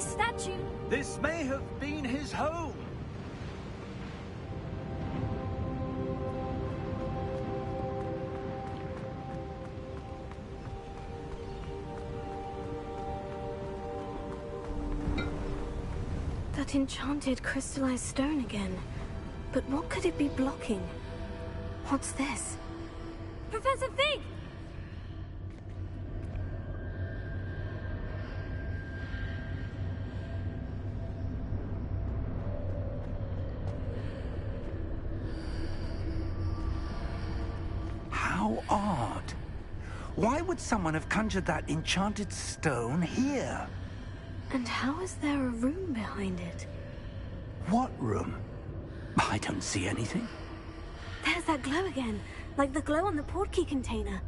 this statue? This may have been his home. That enchanted crystallized stone again. But what could it be blocking? What's this? Professor Fig! How odd. Why would someone have conjured that enchanted stone here? And how is there a room behind it? What room? I don't see anything. There's that glow again, like the glow on the portkey container.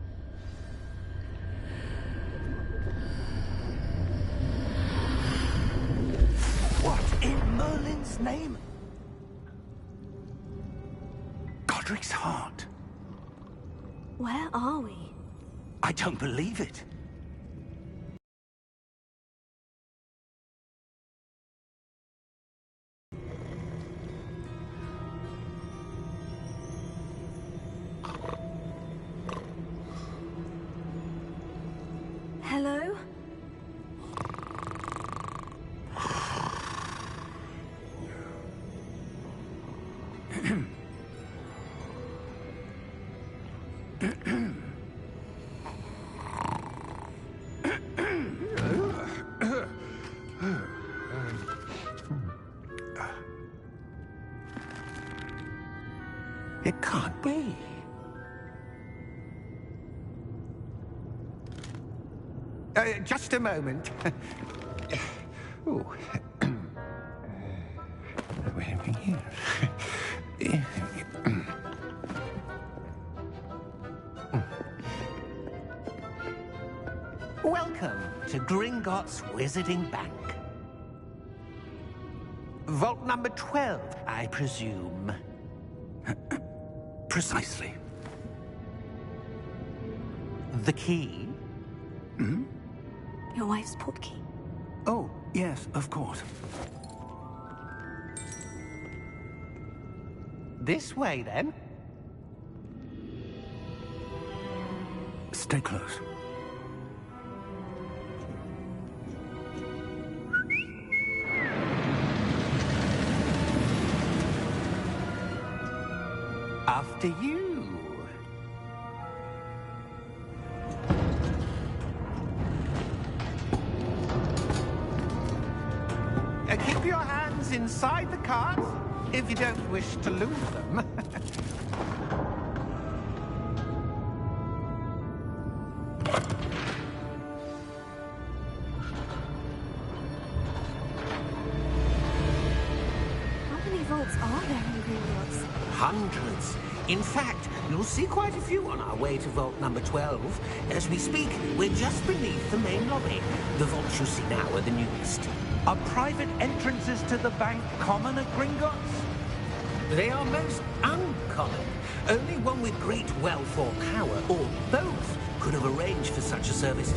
What in Merlin's name? Godric's heart. Where are we? I don't believe it. Hello? It can't be. Just a moment. Ooh. Wait a minute. Welcome to Gringotts Wizarding Bank. Vault number 12, I presume. Precisely. The key? Hmm? Your wife's portkey. Oh, yes, of course. This way, then. Stay close. After you. Keep your hands inside the cart if you don't wish to lose them. How many vaults are there in Gringotts? Hundreds. In fact, you'll see quite a few on our way to vault number 12. As we speak, we're just beneath the main lobby. The vaults you see now are the newest. Are private entrances to the bank common at Gringotts? They are most uncommon. Only one with great wealth or power, or both, could have arranged for such a service.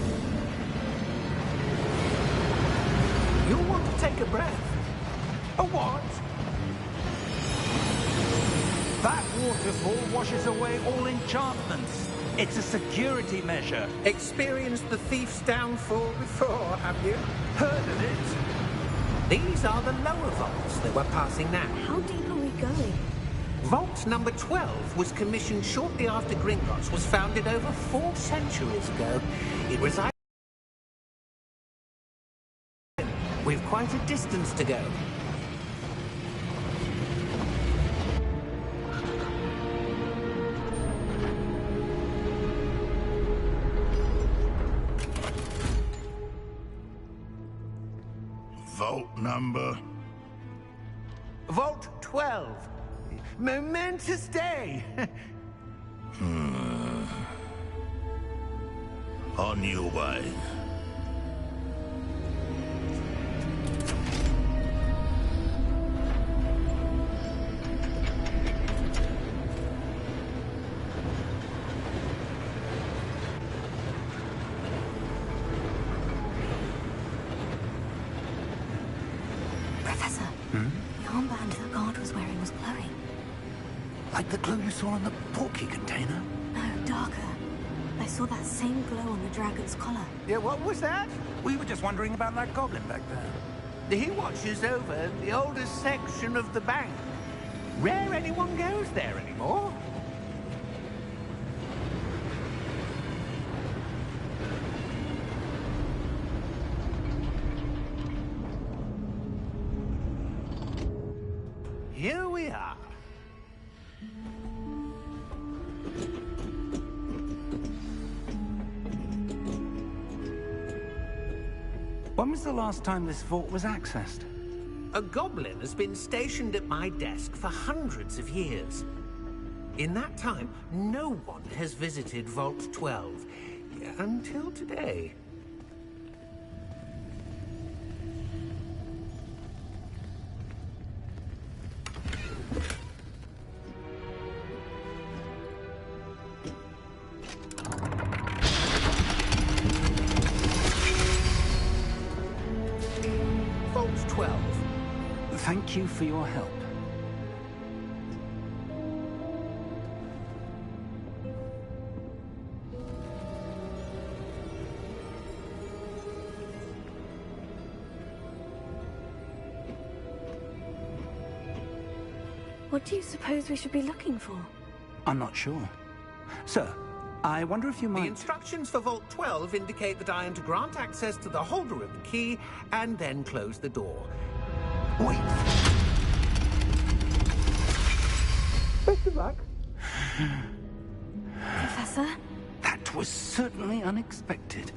You'll want to take a breath. A what? That waterfall washes away all enchantments. It's a security measure. Experienced the thief's downfall before, have you? Heard of it? These are the lower vaults that we're passing now. How deep are we going? Vault number 12 was commissioned shortly after Gringotts was founded over 4 centuries ago. It resides... We've quite a distance to go. Vault number? Vault 12. Momentous day. On your way. The armband the guard was wearing was glowing. Like the glow you saw in the portkey container? No, darker. I saw that same glow on the dragon's collar. Yeah, what was that? We were just wondering about that goblin back there. He watches over the oldest section of the bank. Rare anyone goes there anymore. Here we are. When was the last time this vault was accessed? A goblin has been stationed at my desk for hundreds of years. In that time, no one has visited Vault 12. Until today. Vault 12. Thank you for your help. What do you suppose we should be looking for? I'm not sure. Sir, I wonder if you The might... instructions for Vault 12 indicate that I am to grant access to the holder of the key and then close the door. Wait. Best of luck. Professor? That was certainly unexpected.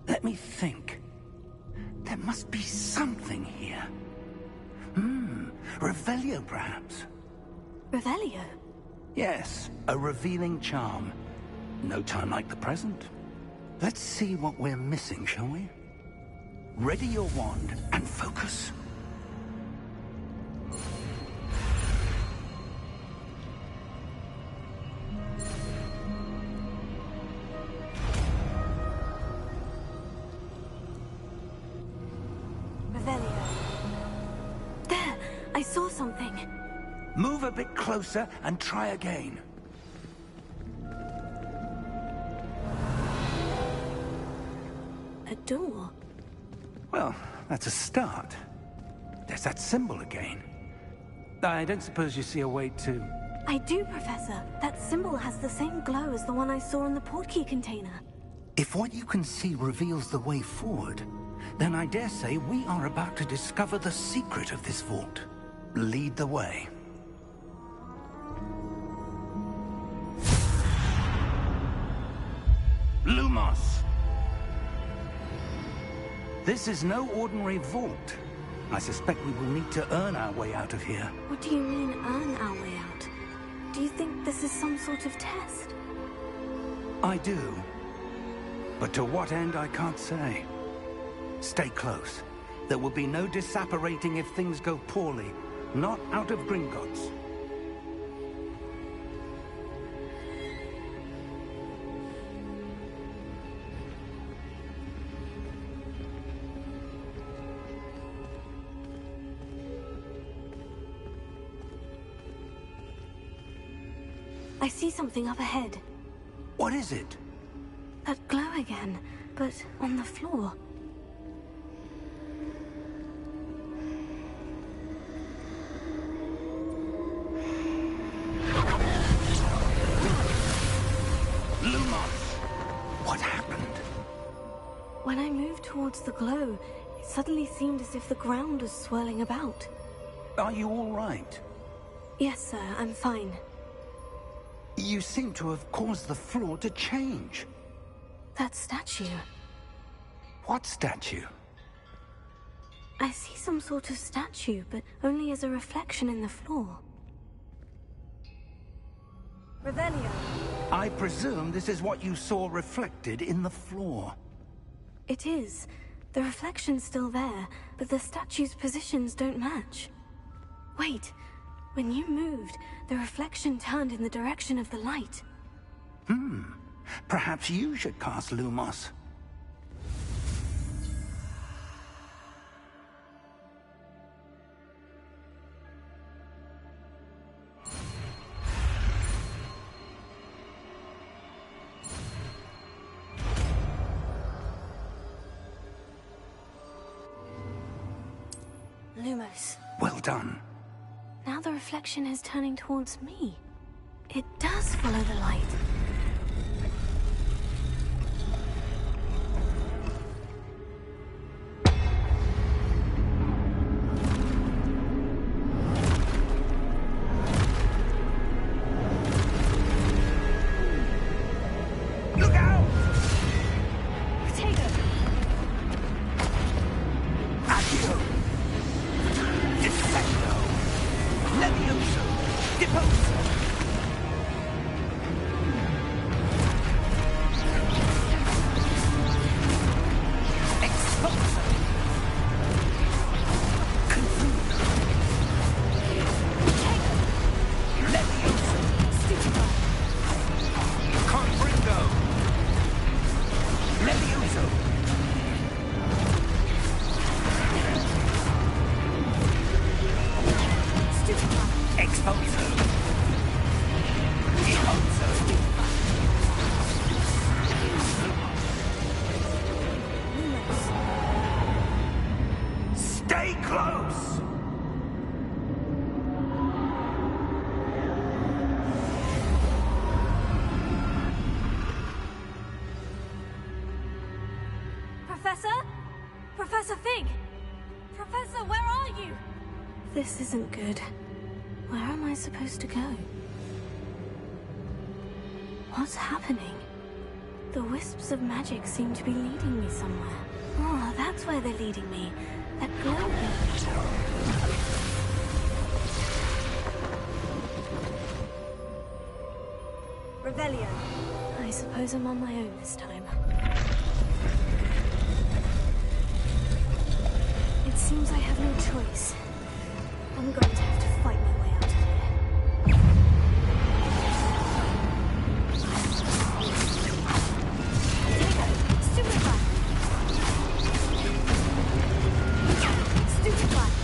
Let me think. There must be something here. Revelio, perhaps? Revelio? Yes, a revealing charm. No time like the present. Let's see what we're missing, shall we? Ready your wand and focus. Revelio. There! I saw something. Move a bit closer and try again. A door. Well, that's a start. There's that symbol again. I don't suppose you see a way to... I do, Professor. That symbol has the same glow as the one I saw in the portkey container. If what you can see reveals the way forward, then I dare say we are about to discover the secret of this vault. Lead the way. Lumos! This is no ordinary vault. I suspect we will need to earn our way out of here. What do you mean, earn our way out? Do you think this is some sort of test? I do. But to what end, I can't say. Stay close. There will be no disapparating if things go poorly. Not out of Gringotts. I see something up ahead. What is it? That glow again, but on the floor. Lumos! What happened? When I moved towards the glow, it suddenly seemed as if the ground was swirling about. Are you all right? Yes, sir, I'm fine. You seem to have caused the floor to change. That statue. What statue? I see some sort of statue, but only as a reflection in the floor. Revelio. I presume this is what you saw reflected in the floor. It is. The reflection's still there, but the statue's positions don't match. Wait. When you moved, the reflection turned in the direction of the light. Perhaps you should cast Lumos. Lumos. Well done. Now the reflection is turning towards me. It does follow the light. Look out! Potato! Accio! Dissecto! Levioso! Deposo! Expulso! Confuso! Levioso! Stupefy! Confringo! Levioso! Stupefy! Expulso! Expulso! Lumos. Stay close! Professor? Professor Fig! Professor, where are you? This isn't good. Where am I supposed to go? What's happening? The wisps of magic seem to be leading me somewhere. Oh, that's where they're leading me. That glowing. Revelio. I suppose I'm on my own this time. It seems I have no choice. I'm going to have to fight my way out of here. Stupefy! Stupefy!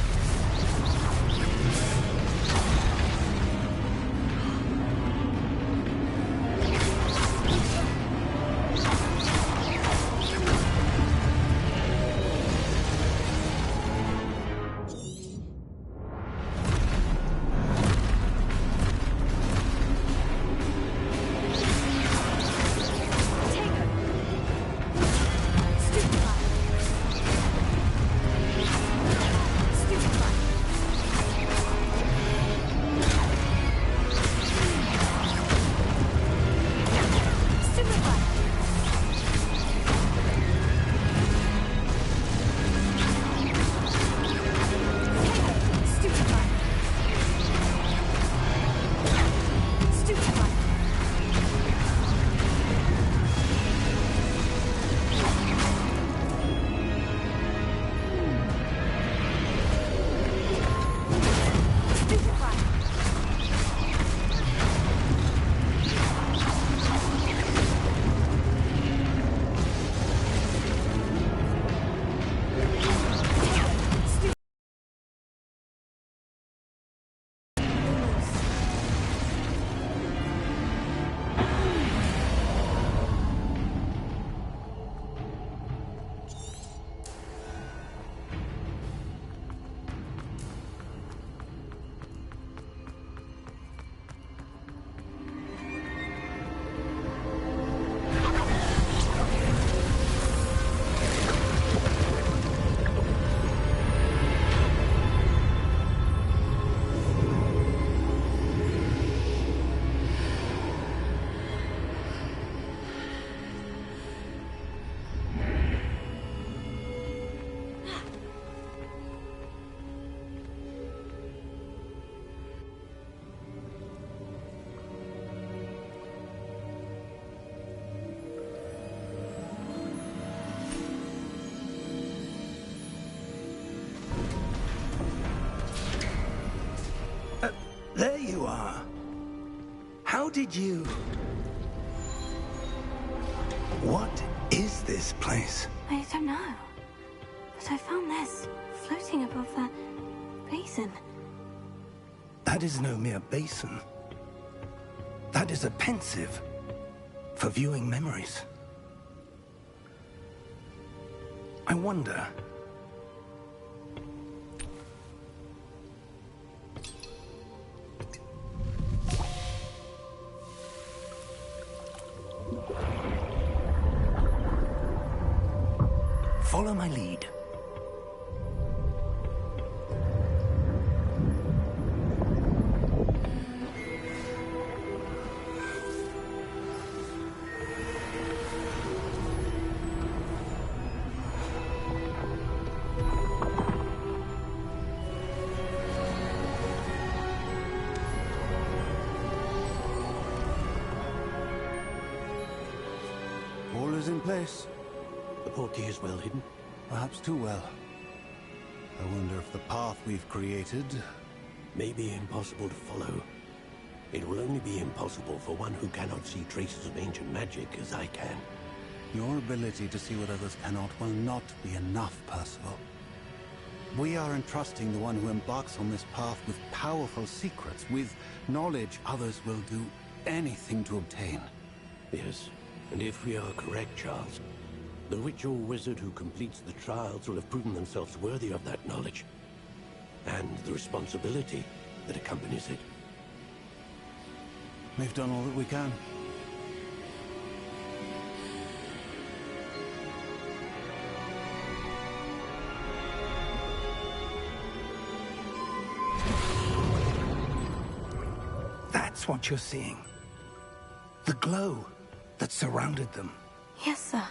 There you are. How did you... What is this place? I don't know. But I found this floating above that basin. That is no mere basin. That is a pensive for viewing memories. I wonder... Follow my lead. All is in place. The portkey is well hidden. Perhaps too well. I wonder if the path we've created... May be impossible to follow. It will only be impossible for one who cannot see traces of ancient magic as I can. Your ability to see what others cannot will not be enough, Percival. We are entrusting the one who embarks on this path with powerful secrets, with knowledge others will do anything to obtain. Yes, and if we are correct, Charles, the witch or wizard who completes the trials will have proven themselves worthy of that knowledge, and the responsibility that accompanies it. We've done all that we can. That's what you're seeing. The glow that surrounded them. Yes, sir.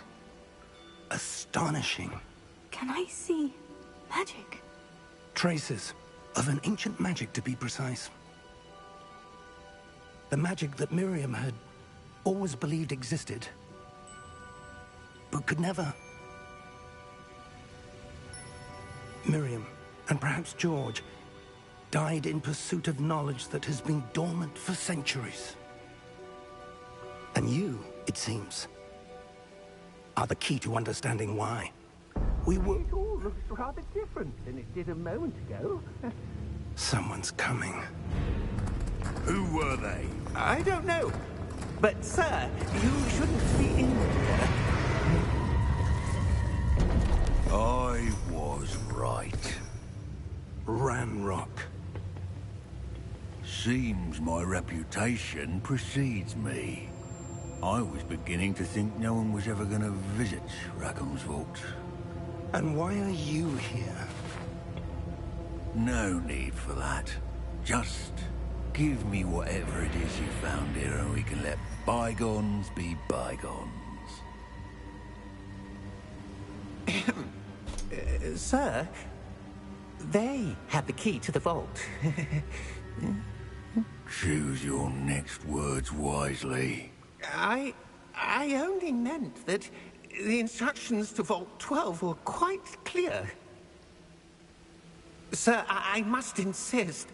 Astonishing. Can I see magic? Traces of an ancient magic, to be precise. The magic that Miriam had always believed existed, but could never. Miriam, and perhaps George, died in pursuit of knowledge that has been dormant for centuries. And you, it seems, are the key to understanding why. We were... It all looks rather different than it did a moment ago. Someone's coming. Who were they? I don't know. But, sir, you shouldn't be in here. I was right. Ranrock. Seems my reputation precedes me. I was beginning to think no one was ever going to visit Rackham's vault. And why are you here? No need for that. Just give me whatever it is you found here and we can let bygones be bygones. Sir, they had the key to the vault. Choose your next words wisely. I only meant that the instructions to Vault 12 were quite clear. Sir, I must insist.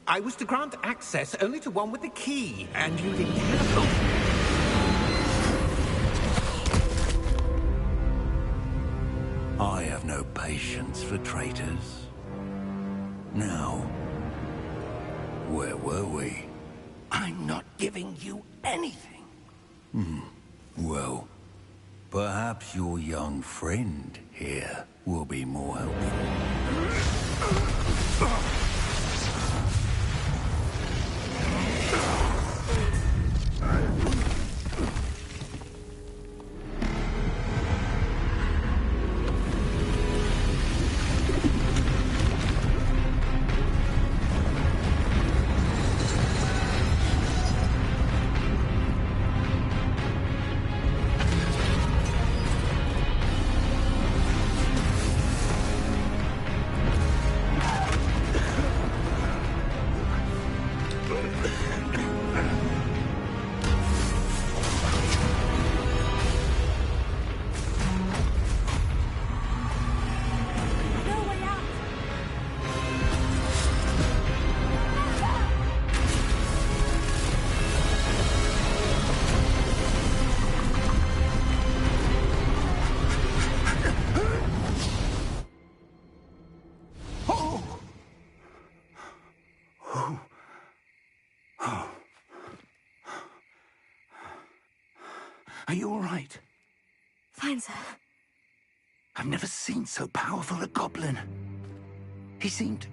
I was to grant access only to one with the key, and you didn't have one. I have no patience for traitors. Now, where were we? I'm not giving you anything. Well, perhaps your young friend here will be more helpful. Are you all right? Fine, sir. I've never seen so powerful a goblin. He seemed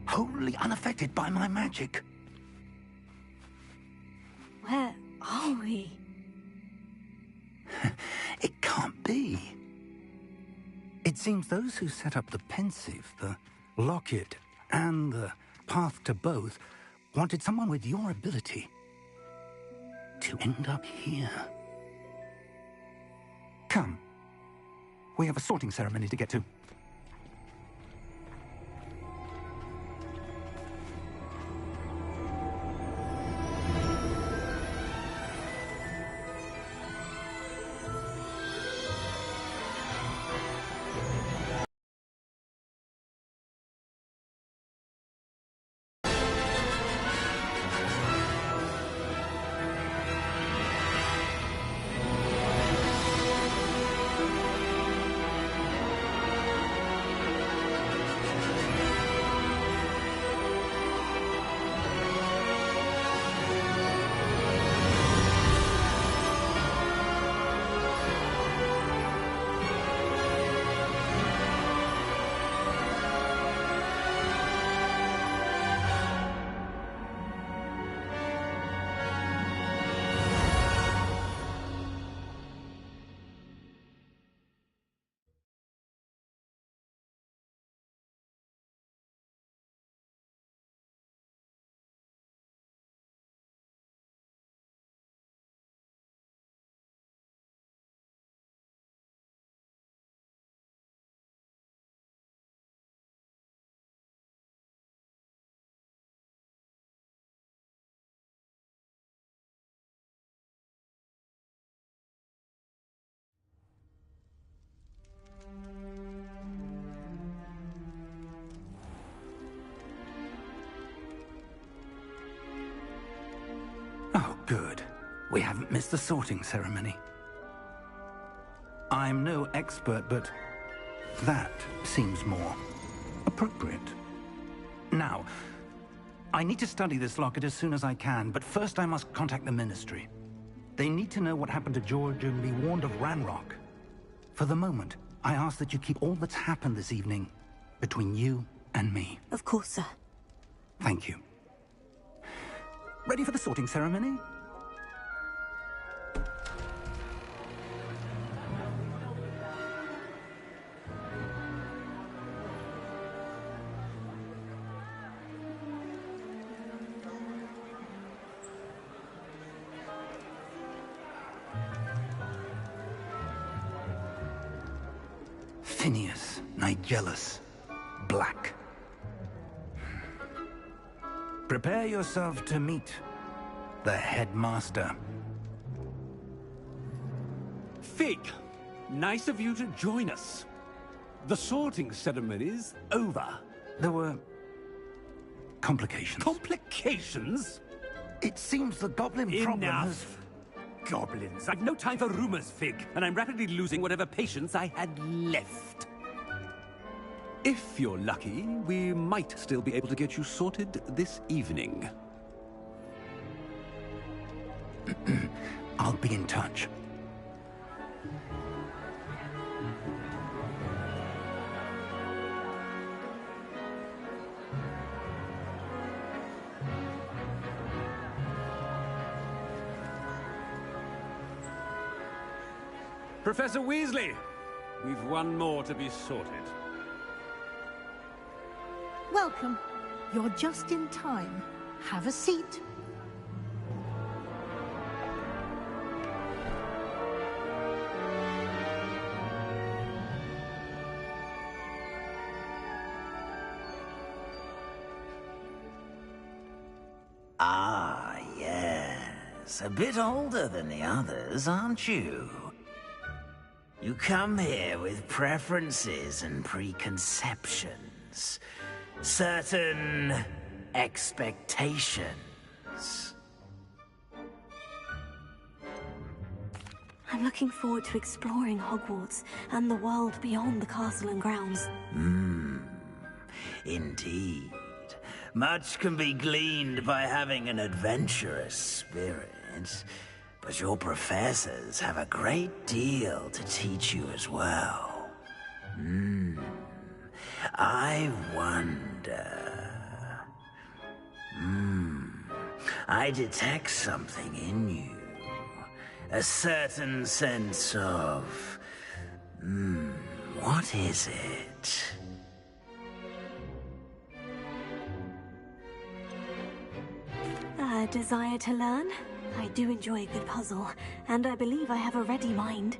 wholly unaffected by my magic. Where are we? It can't be. It seems those who set up the pensive, the locket, and the path to both wanted someone with your ability to end up here. Come. We have a sorting ceremony to get to. Oh, good. We haven't missed the sorting ceremony. I'm no expert, but that seems more appropriate. Now, I need to study this locket as soon as I can, but first I must contact the Ministry. They need to know what happened to George and be warned of Ranrock. For the moment, I ask that you keep all that's happened this evening between you and me. Of course, sir. Thank you. Ready for the sorting ceremony? Phineas Nigellus Black. Prepare yourself to meet the headmaster. Fig, nice of you to join us. The sorting ceremony's over. There were complications. Complications? It seems the goblin problem has... Enough. Goblins. I've no time for rumors, Fig, and I'm rapidly losing whatever patience I had left. If you're lucky, we might still be able to get you sorted this evening. I'll be in touch. Professor Weasley, we've one more to be sorted. Welcome. You're just in time. Have a seat. Ah, yes. A bit older than the others, aren't you? You come here with preferences and preconceptions. Certain expectations. I'm looking forward to exploring Hogwarts and the world beyond the castle and grounds. Indeed. Much can be gleaned by having an adventurous spirit. But your professors have a great deal to teach you as well. I wonder... I detect something in you. A certain sense of... what is it? A desire to learn? I do enjoy a good puzzle, and I believe I have a ready mind.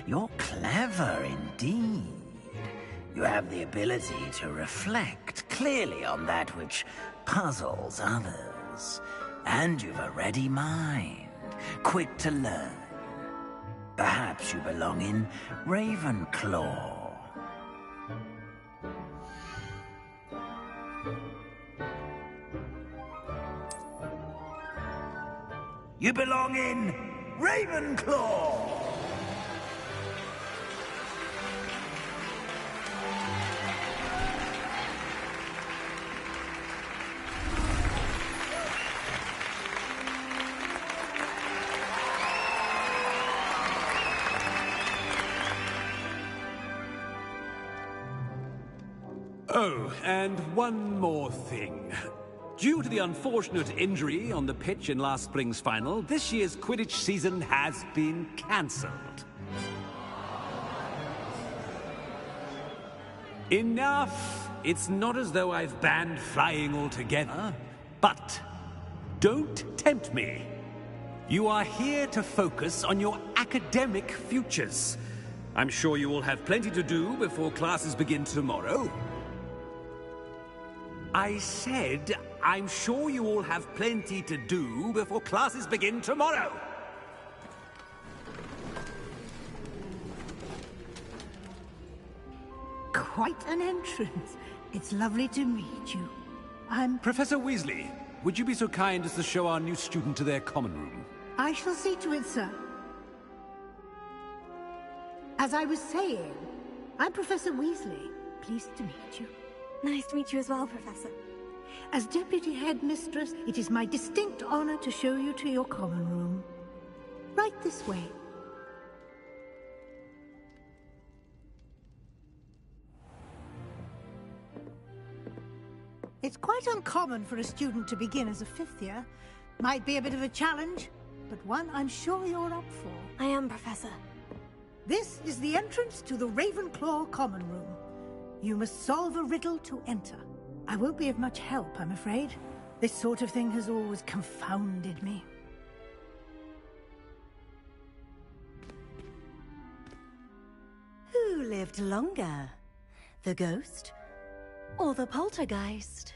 You're clever indeed. You have the ability to reflect clearly on that which puzzles others. And you've a ready mind, quick to learn. Perhaps you belong in Ravenclaw. You belong in Ravenclaw! Oh, and one more thing. Due to the unfortunate injury on the pitch in last spring's final, this year's Quidditch season has been cancelled. Enough! It's not as though I've banned flying altogether, but don't tempt me. You are here to focus on your academic futures. I'm sure you will have plenty to do before classes begin tomorrow. I said, I'm sure you all have plenty to do before classes begin tomorrow. Quite an entrance. It's lovely to meet you. Professor Weasley, would you be so kind as to show our new student to their common room? I shall see to it, sir. As I was saying, I'm Professor Weasley. Pleased to meet you. Nice to meet you as well, Professor. As Deputy Headmistress, it is my distinct honor to show you to your common room. Right this way. It's quite uncommon for a student to begin as a fifth year. Might be a bit of a challenge, but one I'm sure you're up for. I am, Professor. This is the entrance to the Ravenclaw common room. You must solve a riddle to enter. I won't be of much help, I'm afraid. This sort of thing has always confounded me. Who lived longer? The ghost or the poltergeist?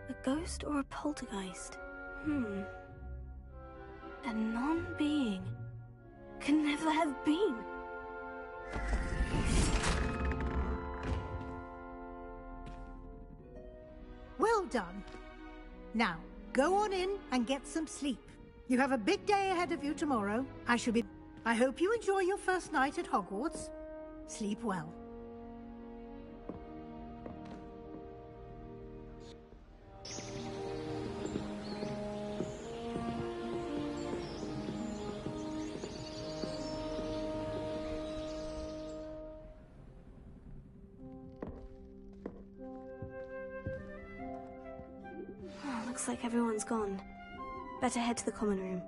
A ghost or a poltergeist? A non-being can never have been. Well done. Now, go on in and get some sleep. You have a big day ahead of you tomorrow. I hope you enjoy your first night at Hogwarts. Sleep well. Looks like everyone's gone. Better head to the common room.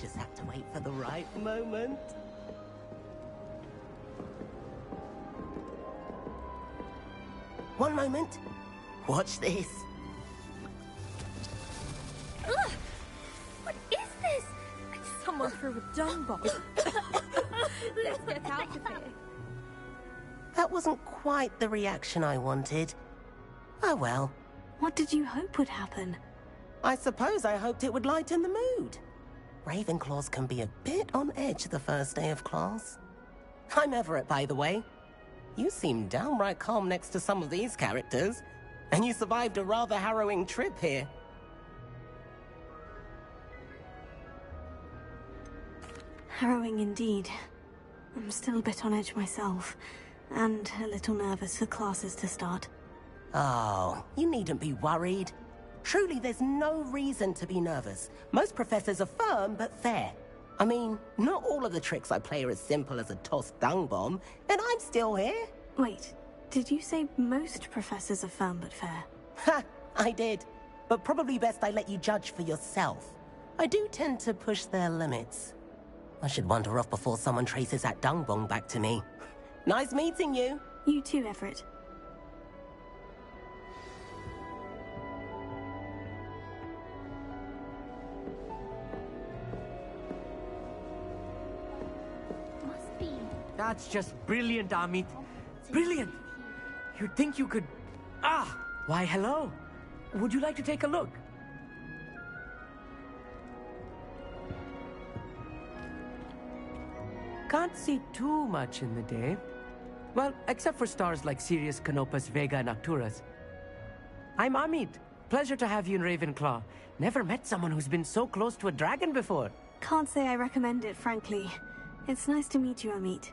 Just have to wait for the right moment. One moment. Watch this. Ugh! What is this? Someone threw a dung bomb. Let's get out of here. That wasn't quite the reaction I wanted. Oh well. What did you hope would happen? I suppose I hoped it would lighten the mood. Ravenclaws can be a bit on edge the first day of class. I'm Everett, by the way. You seem downright calm next to some of these characters, and you survived a rather harrowing trip here. Harrowing indeed. I'm still a bit on edge myself, and a little nervous for classes to start. Oh, you needn't be worried. Truly, there's no reason to be nervous. Most professors are firm but fair. I mean, not all of the tricks I play are as simple as a tossed dung bomb, and I'm still here. Wait, did you say most professors are firm but fair? Ha! I did. But probably best I let you judge for yourself. I do tend to push their limits. I should wander off before someone traces that dung bomb back to me. Nice meeting you. You too, Everett. That's just brilliant, Amit. Brilliant! You'd think you could... Ah! Why, hello. Would you like to take a look? Can't see too much in the day. Well, except for stars like Sirius, Canopus, Vega, and Arcturus. I'm Amit. Pleasure to have you in Ravenclaw. Never met someone who's been so close to a dragon before. Can't say I recommend it, frankly. It's nice to meet you, Amit.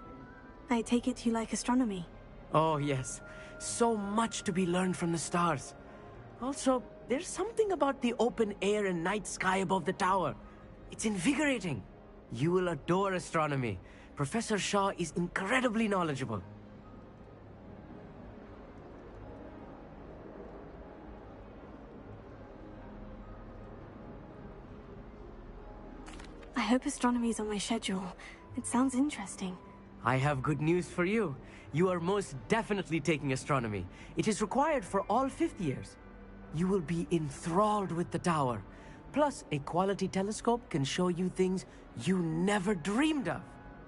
I take it you like astronomy. Oh, yes. So much to be learned from the stars. Also, there's something about the open air and night sky above the tower. It's invigorating. You will adore astronomy. Professor Shaw is incredibly knowledgeable. I hope astronomy's on my schedule. It sounds interesting. I have good news for you. You are most definitely taking astronomy. It is required for all 5th years. You will be enthralled with the tower. Plus, a quality telescope can show you things you never dreamed of.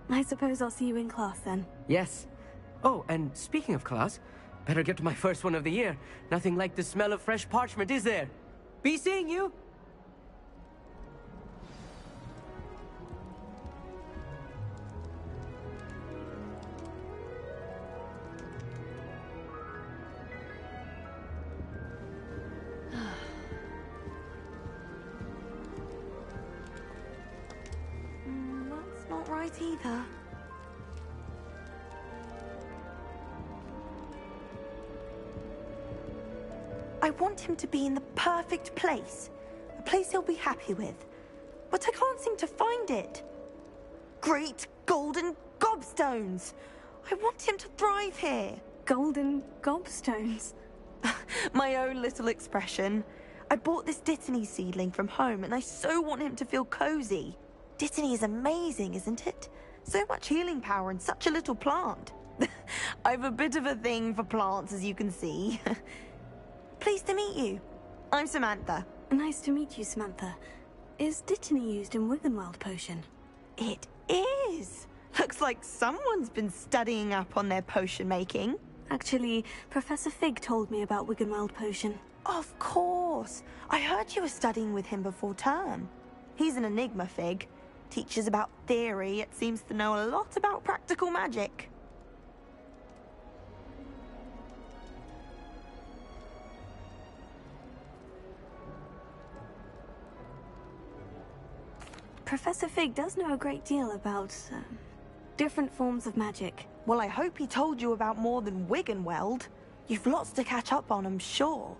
I suppose I'll see you in class then. Yes. Oh, and speaking of class, better get to my first one of the year. Nothing like the smell of fresh parchment, is there? Be seeing you! That's not right either. I want him to be in the perfect place. A place he'll be happy with. But I can't seem to find it. Great golden gobstones! I want him to thrive here. Golden gobstones? My own little expression. I bought this Dittany seedling from home and I so want him to feel cozy. Dittany is amazing, isn't it? So much healing power in such a little plant. I've a bit of a thing for plants, as you can see. Pleased to meet you. I'm Samantha. Nice to meet you, Samantha. Is Dittany used in Wiggenweld potion? It is. Looks like someone's been studying up on their potion making. Actually, Professor Fig told me about Wiggenweld potion. Of course. I heard you were studying with him before term. He's an enigma, Fig. Teaches about theory, yet seems to know a lot about practical magic. Professor Fig does know a great deal about different forms of magic. Well, I hope he told you about more than Wiggenweld. You've lots to catch up on, I'm sure.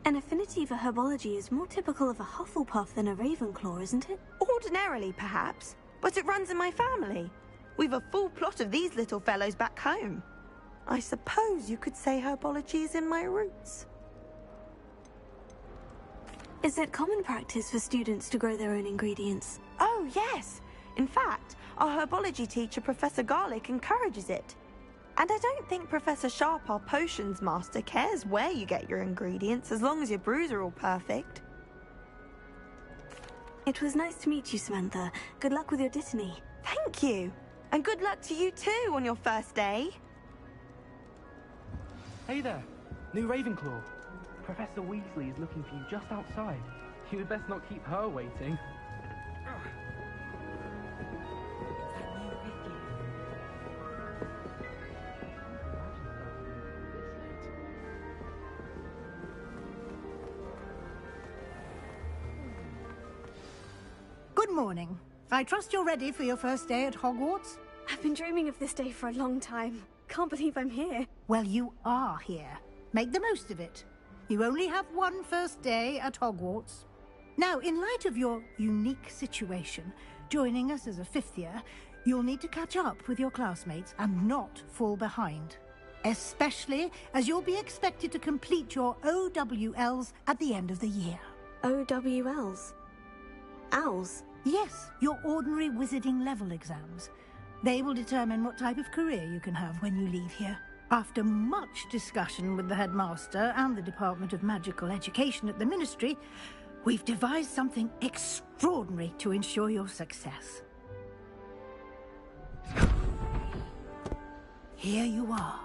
An affinity for herbology is more typical of a Hufflepuff than a Ravenclaw, isn't it? Ordinarily, perhaps, but it runs in my family. We've a full plot of these little fellows back home. I suppose you could say herbology is in my roots. Is it common practice for students to grow their own ingredients? Oh, yes. In fact, our herbology teacher, Professor Garlick, encourages it. And I don't think Professor Sharp, our potions master, cares where you get your ingredients, as long as your brews are all perfect. It was nice to meet you, Samantha. Good luck with your Dittany. Thank you. And good luck to you too on your first day. Hey there, new Ravenclaw. Professor Weasley is looking for you just outside. You had best not keep her waiting. Good morning. I trust you're ready for your first day at Hogwarts? I've been dreaming of this day for a long time. Can't believe I'm here. Well, you are here. Make the most of it. You only have one first day at Hogwarts. Now, in light of your unique situation, joining us as a fifth year, you'll need to catch up with your classmates and not fall behind. Especially as you'll be expected to complete your OWLs at the end of the year. OWLs? Owls? Yes, your ordinary wizarding level exams. They will determine what type of career you can have when you leave here. After much discussion with the headmaster and the Department of Magical Education at the Ministry, we've devised something extraordinary to ensure your success. Here you are.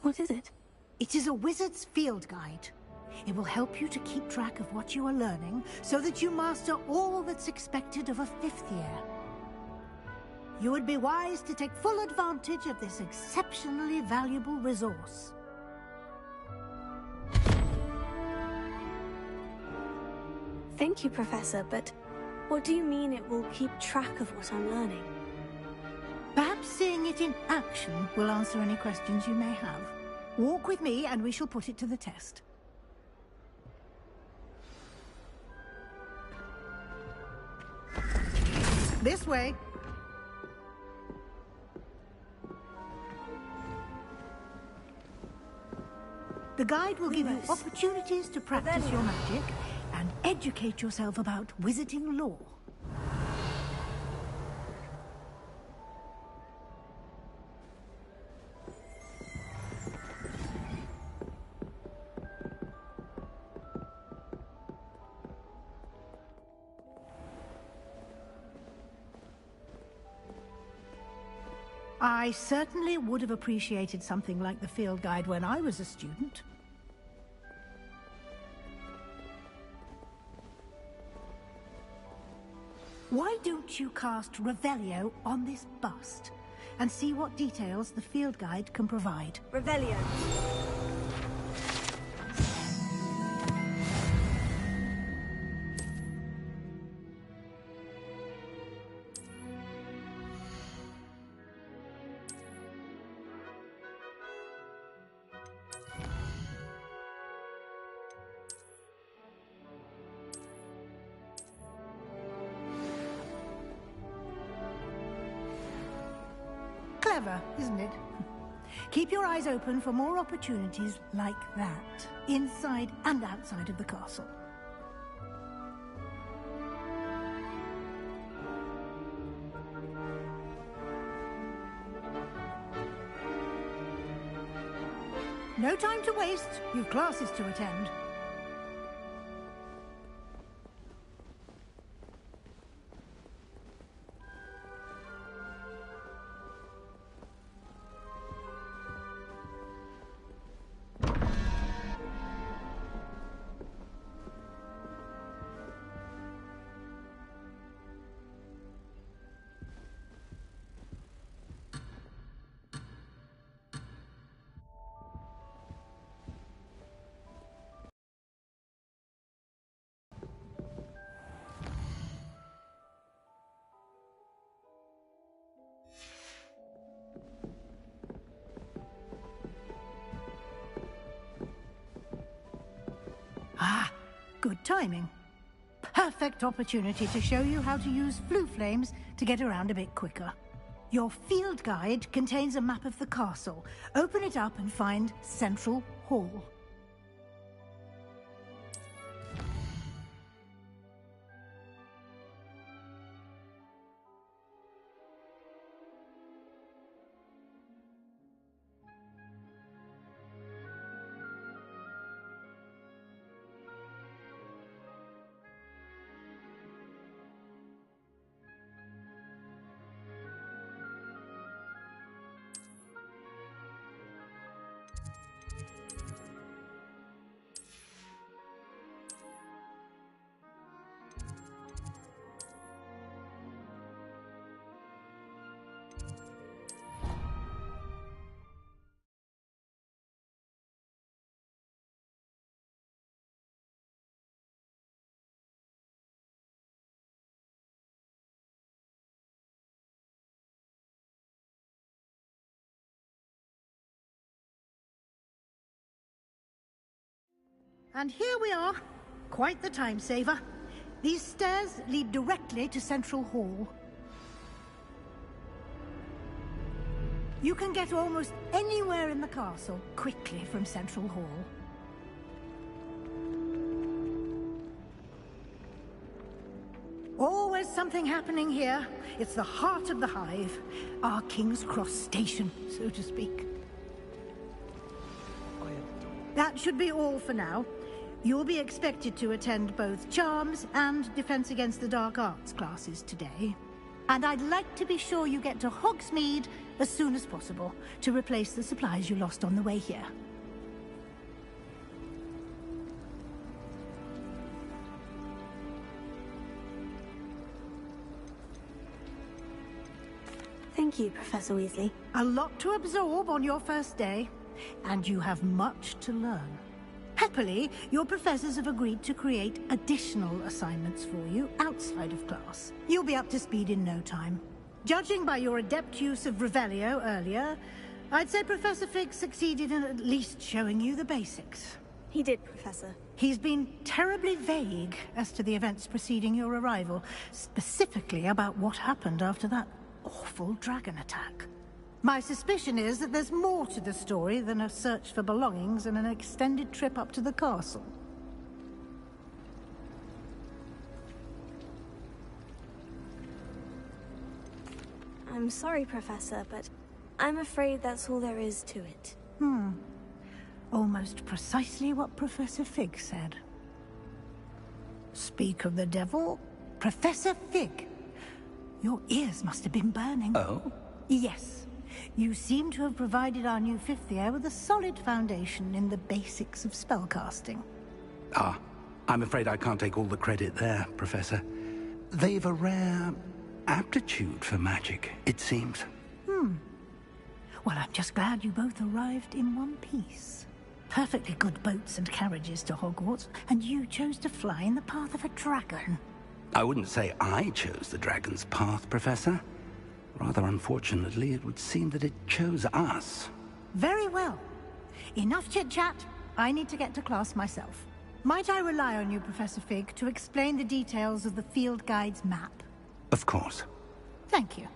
What is it? It is a wizard's field guide. It will help you to keep track of what you are learning so that you master all that's expected of a fifth year. You would be wise to take full advantage of this exceptionally valuable resource. Thank you, Professor, but what do you mean it will keep track of what I'm learning? Perhaps seeing it in action will answer any questions you may have. Walk with me and we shall put it to the test. This way. The guide will give you opportunities to practice your magic and educate yourself about wizarding lore. I certainly would have appreciated something like the field guide when I was a student. Why don't you cast Revelio on this bust and see what details the field guide can provide? Revelio. Clever, isn't it? Keep your eyes open for more opportunities like that, inside and outside of the castle. No time to waste. You've classes to attend. Ah, good timing. Perfect opportunity to show you how to use flue flames to get around a bit quicker. Your field guide contains a map of the castle. Open it up and find Central Hall. And here we are. Quite the time saver. These stairs lead directly to Central Hall. You can get almost anywhere in the castle quickly from Central Hall. Always something happening here. It's the heart of the hive. Our King's Cross station, so to speak. That should be all for now. You'll be expected to attend both Charms and Defense Against the Dark Arts classes today. And I'd like to be sure you get to Hogsmeade as soon as possible to replace the supplies you lost on the way here. Thank you, Professor Weasley. A lot to absorb on your first day, and you have much to learn. Happily, your professors have agreed to create additional assignments for you outside of class. You'll be up to speed in no time. Judging by your adept use of Revelio earlier, I'd say Professor Fig succeeded in at least showing you the basics. He did, Professor. He's been terribly vague as to the events preceding your arrival, specifically about what happened after that awful dragon attack. My suspicion is that there's more to the story than a search for belongings and an extended trip up to the castle. I'm sorry, Professor, but I'm afraid that's all there is to it. Almost precisely what Professor Fig said. Speak of the devil, Professor Fig. Your ears must have been burning. Oh? Yes. You seem to have provided our new fifth year with a solid foundation in the basics of spellcasting. Ah, I'm afraid I can't take all the credit there, Professor. They've a rare aptitude for magic, it seems. Well, I'm just glad you both arrived in one piece. Perfectly good boats and carriages to Hogwarts, and you chose to fly in the path of a dragon. I wouldn't say I chose the dragon's path, Professor. Rather unfortunately, it would seem that it chose us. Very well. Enough chit-chat. I need to get to class myself. Might I rely on you, Professor Fig, to explain the details of the field guide's map? Of course. Thank you.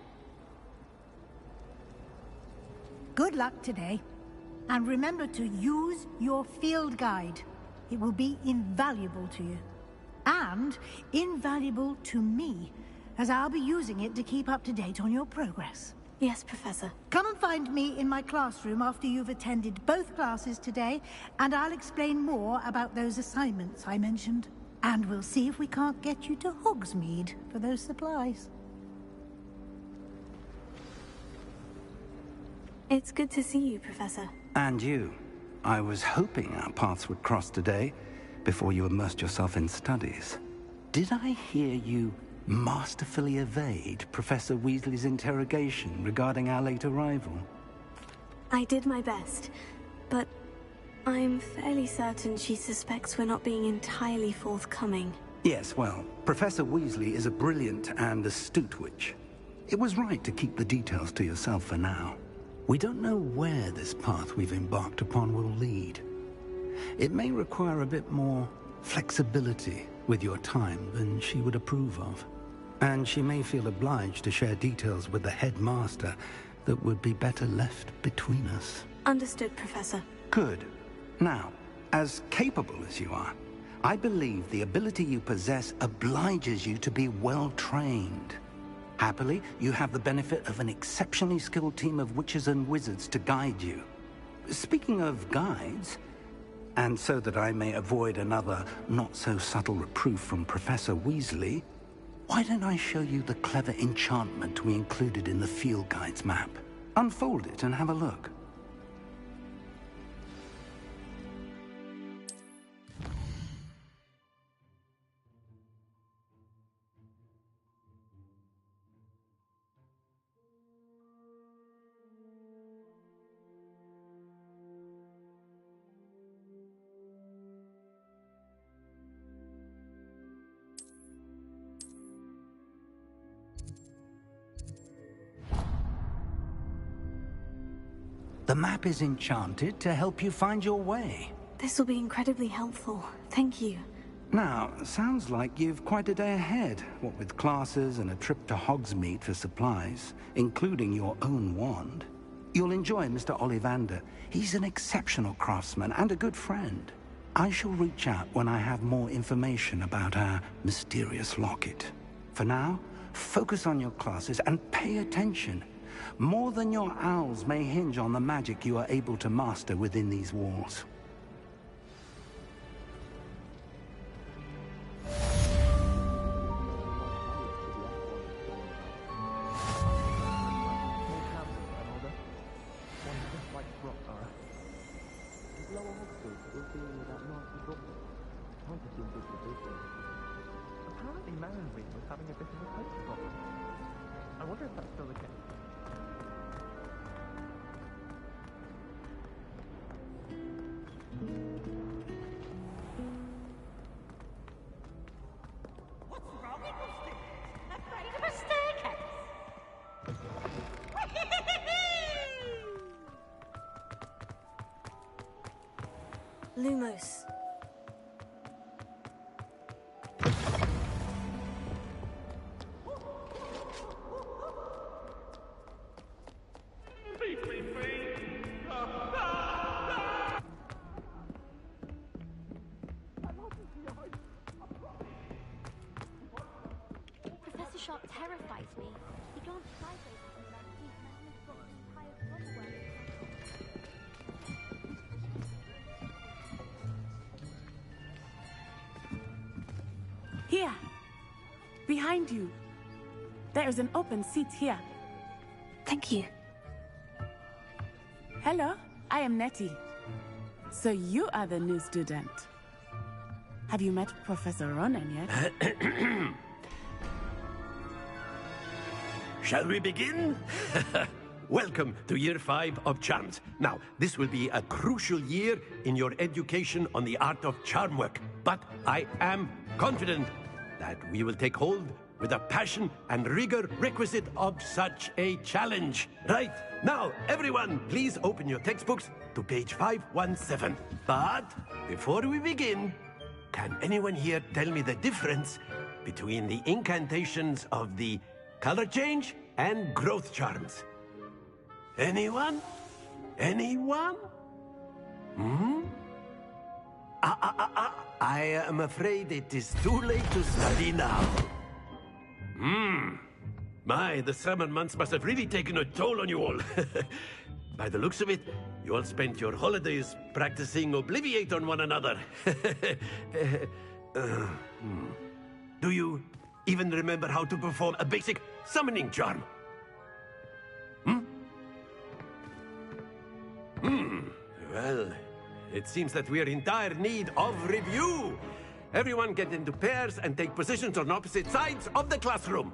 Good luck today. And remember to use your field guide. It will be invaluable to you. And invaluable to me, as I'll be using it to keep up to date on your progress. Yes, Professor. Come and find me in my classroom after you've attended both classes today, and I'll explain more about those assignments I mentioned. And we'll see if we can't get you to Hogsmeade for those supplies. It's good to see you, Professor. And you. I was hoping our paths would cross today, before you immersed yourself in studies. Did I hear you masterfully evade Professor Weasley's interrogation regarding our late arrival? I did my best, but I'm fairly certain she suspects we're not being entirely forthcoming. Yes, well, Professor Weasley is a brilliant and astute witch. It was right to keep the details to yourself for now. We don't know where this path we've embarked upon will lead. It may require a bit more flexibility with your time than she would approve of. And she may feel obliged to share details with the headmaster that would be better left between us. Understood, Professor. Good. Now, as capable as you are, I believe the ability you possess obliges you to be well trained. Happily, you have the benefit of an exceptionally skilled team of witches and wizards to guide you. Speaking of guides, and so that I may avoid another not-so-subtle reproof from Professor Weasley, why don't I show you the clever enchantment we included in the field guide's map? Unfold it and have a look. The map is enchanted to help you find your way. This will be incredibly helpful. Thank you. Now, sounds like you've quite a day ahead, what with classes and a trip to Hogsmeade for supplies, including your own wand. You'll enjoy Mr. Ollivander. He's an exceptional craftsman and a good friend. I shall reach out when I have more information about our mysterious locket. For now, focus on your classes and pay attention. More than your owls may hinge on the magic you are able to master within these walls. Apparently Marenry was having a bit of a poker problem. I wonder if that's still the case. What's wrong with Rusty? Afraid of a staircase? Lumos. Professor Sharp terrifies me. He can't fight over me like deep madness books piled somewhere. Here. Behind you. There is an open seat here. Thank you. Hello, I am Nettie. So you are the new student. Have you met Professor Ronan yet? Shall we begin? Welcome to Year 5 of Charms. Now, this will be a crucial year in your education on the art of charm work. But I am confident that we will take hold with the passion and rigor requisite of such a challenge. Right, now, everyone, please open your textbooks to page 517. But before we begin, can anyone here tell me the difference between the incantations of the color change and growth charms? Anyone? Anyone? I am afraid it is too late to study now. My, the summer months must have really taken a toll on you all. By the looks of it, you all spent your holidays practicing Obliviate on one another. Do you even remember how to perform a basic summoning charm? Well, it seems that we are in dire need of review. Everyone get into pairs and take positions on opposite sides of the classroom.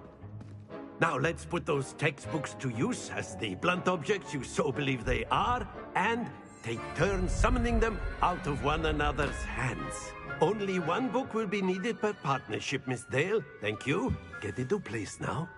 Now let's put those textbooks to use as the blunt objects you so believe they are, and take turns summoning them out of one another's hands. Only one book will be needed per partnership, Miss Dale. Thank you. Get into place now.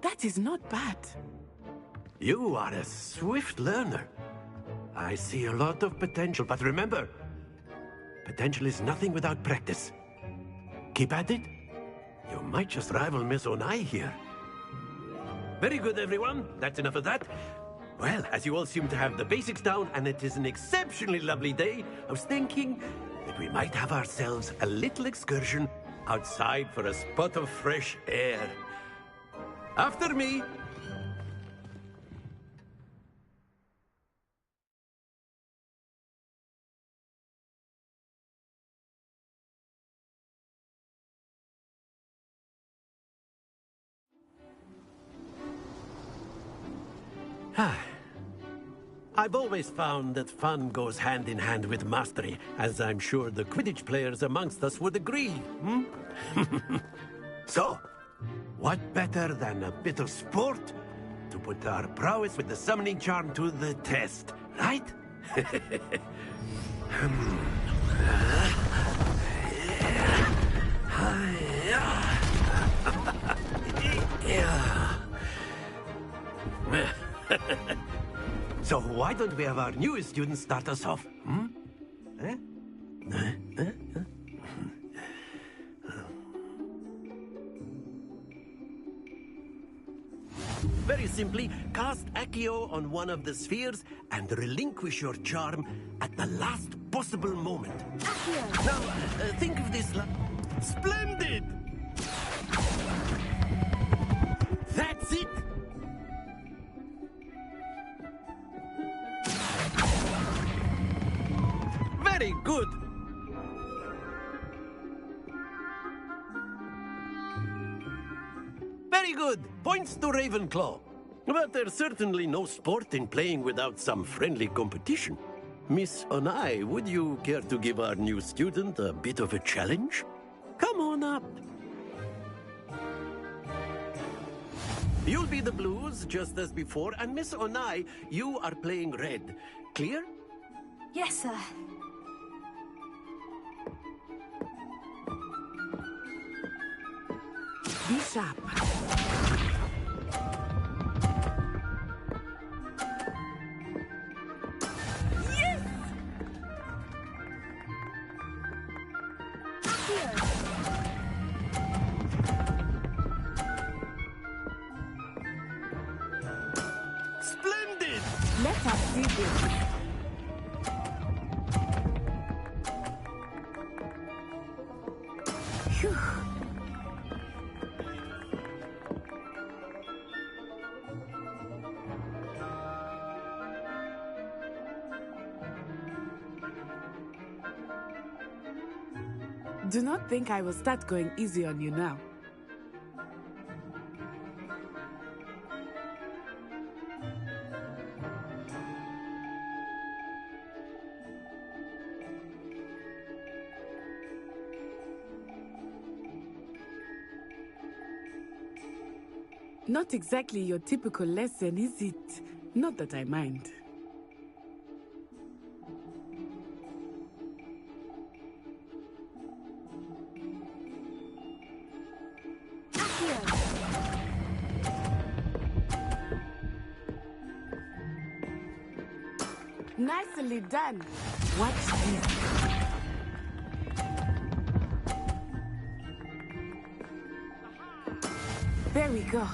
That is not bad. You are a swift learner. I see a lot of potential, but remember, potential is nothing without practice. Keep at it. You might just rival Miss Onai here. Very good, everyone. That's enough of that. Well, as you all seem to have the basics down, and it is an exceptionally lovely day, I was thinking that we might have ourselves a little excursion outside for a spot of fresh air. After me. I've always found that fun goes hand in hand with mastery, as I'm sure the Quidditch players amongst us would agree. So, What better than a bit of sport to put our prowess with the summoning charm to the test, right? So why don't we have our newest student start us off? Eh? Very simply, cast Accio on one of the spheres and relinquish your charm at the last possible moment. Accio! Now, think of this Splendid! That's it! Very good! Very good! Points to Ravenclaw. But there's certainly no sport in playing without some friendly competition. Miss Onai, would you care to give our new student a bit of a challenge? Come on up. You'll be the blues, just as before, and Miss Onai, you are playing red. Clear? Yes, sir. Be sharp. Yes! Accio! Splendid! Let us see this. Phew. Do not think I will start going easy on you now. Not exactly your typical lesson, is it? Not that I mind. Nicely done. Watch this. There we go.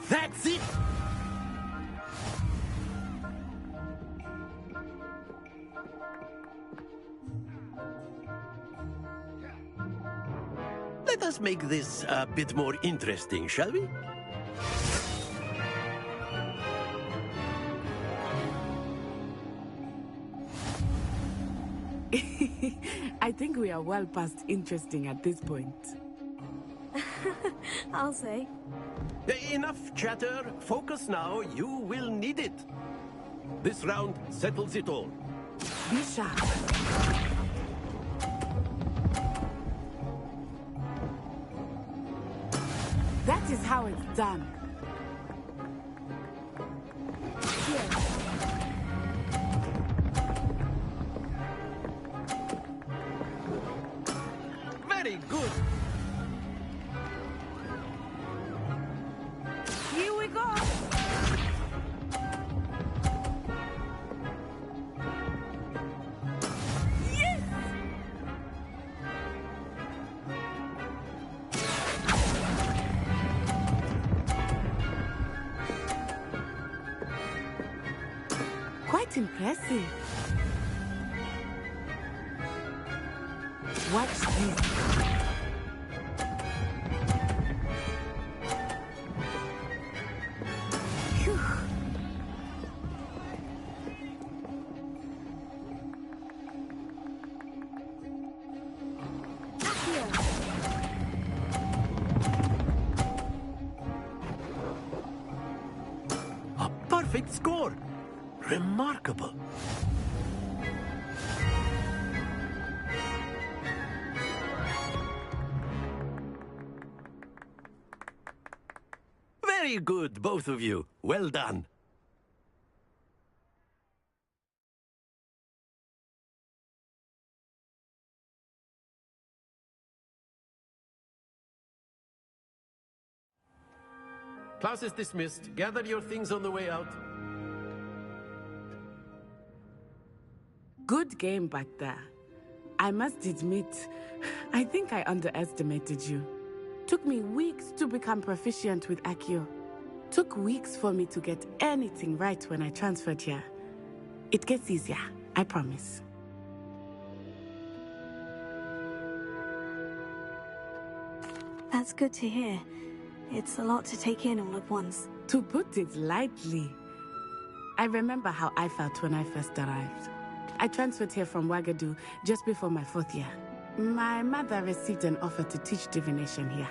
That's it! Let us make this a bit more interesting, shall we? I think we are well past interesting at this point. I'll say. Enough chatter. Focus now. You will need it. This round settles it all. Be sharp. That is how it's done. Very good. Here we go. Yes! Quite impressive. Watch this. Phew. perfect score. Remarkable. Very good, both of you. Well done. Class is dismissed. Gather your things on the way out. Good game back there. I must admit, I think I underestimated you. Took me weeks to become proficient with Accio. Took weeks for me to get anything right when I transferred here. It gets easier, I promise. That's good to hear. It's a lot to take in all at once. To put it lightly, I remember how I felt when I first arrived. I transferred here from Wagadu just before my 4th year. My mother received an offer to teach divination here.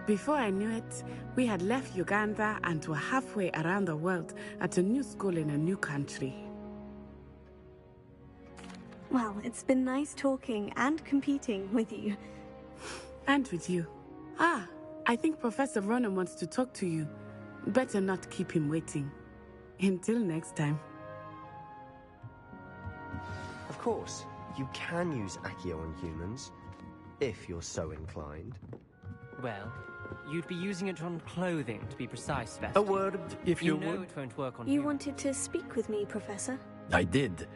Before I knew it, we had left Uganda and were halfway around the world at a new school in a new country. Well, it's been nice talking and competing with you. And with you. Ah, I think Professor Ronan wants to talk to you. Better not keep him waiting. Until next time. Of course, you can use Accio on humans, if you're so inclined. Well, you'd be using it on clothing, to be precise, Vest. A word, if you know would. it won't work on You humans. wanted to speak with me, Professor? I did.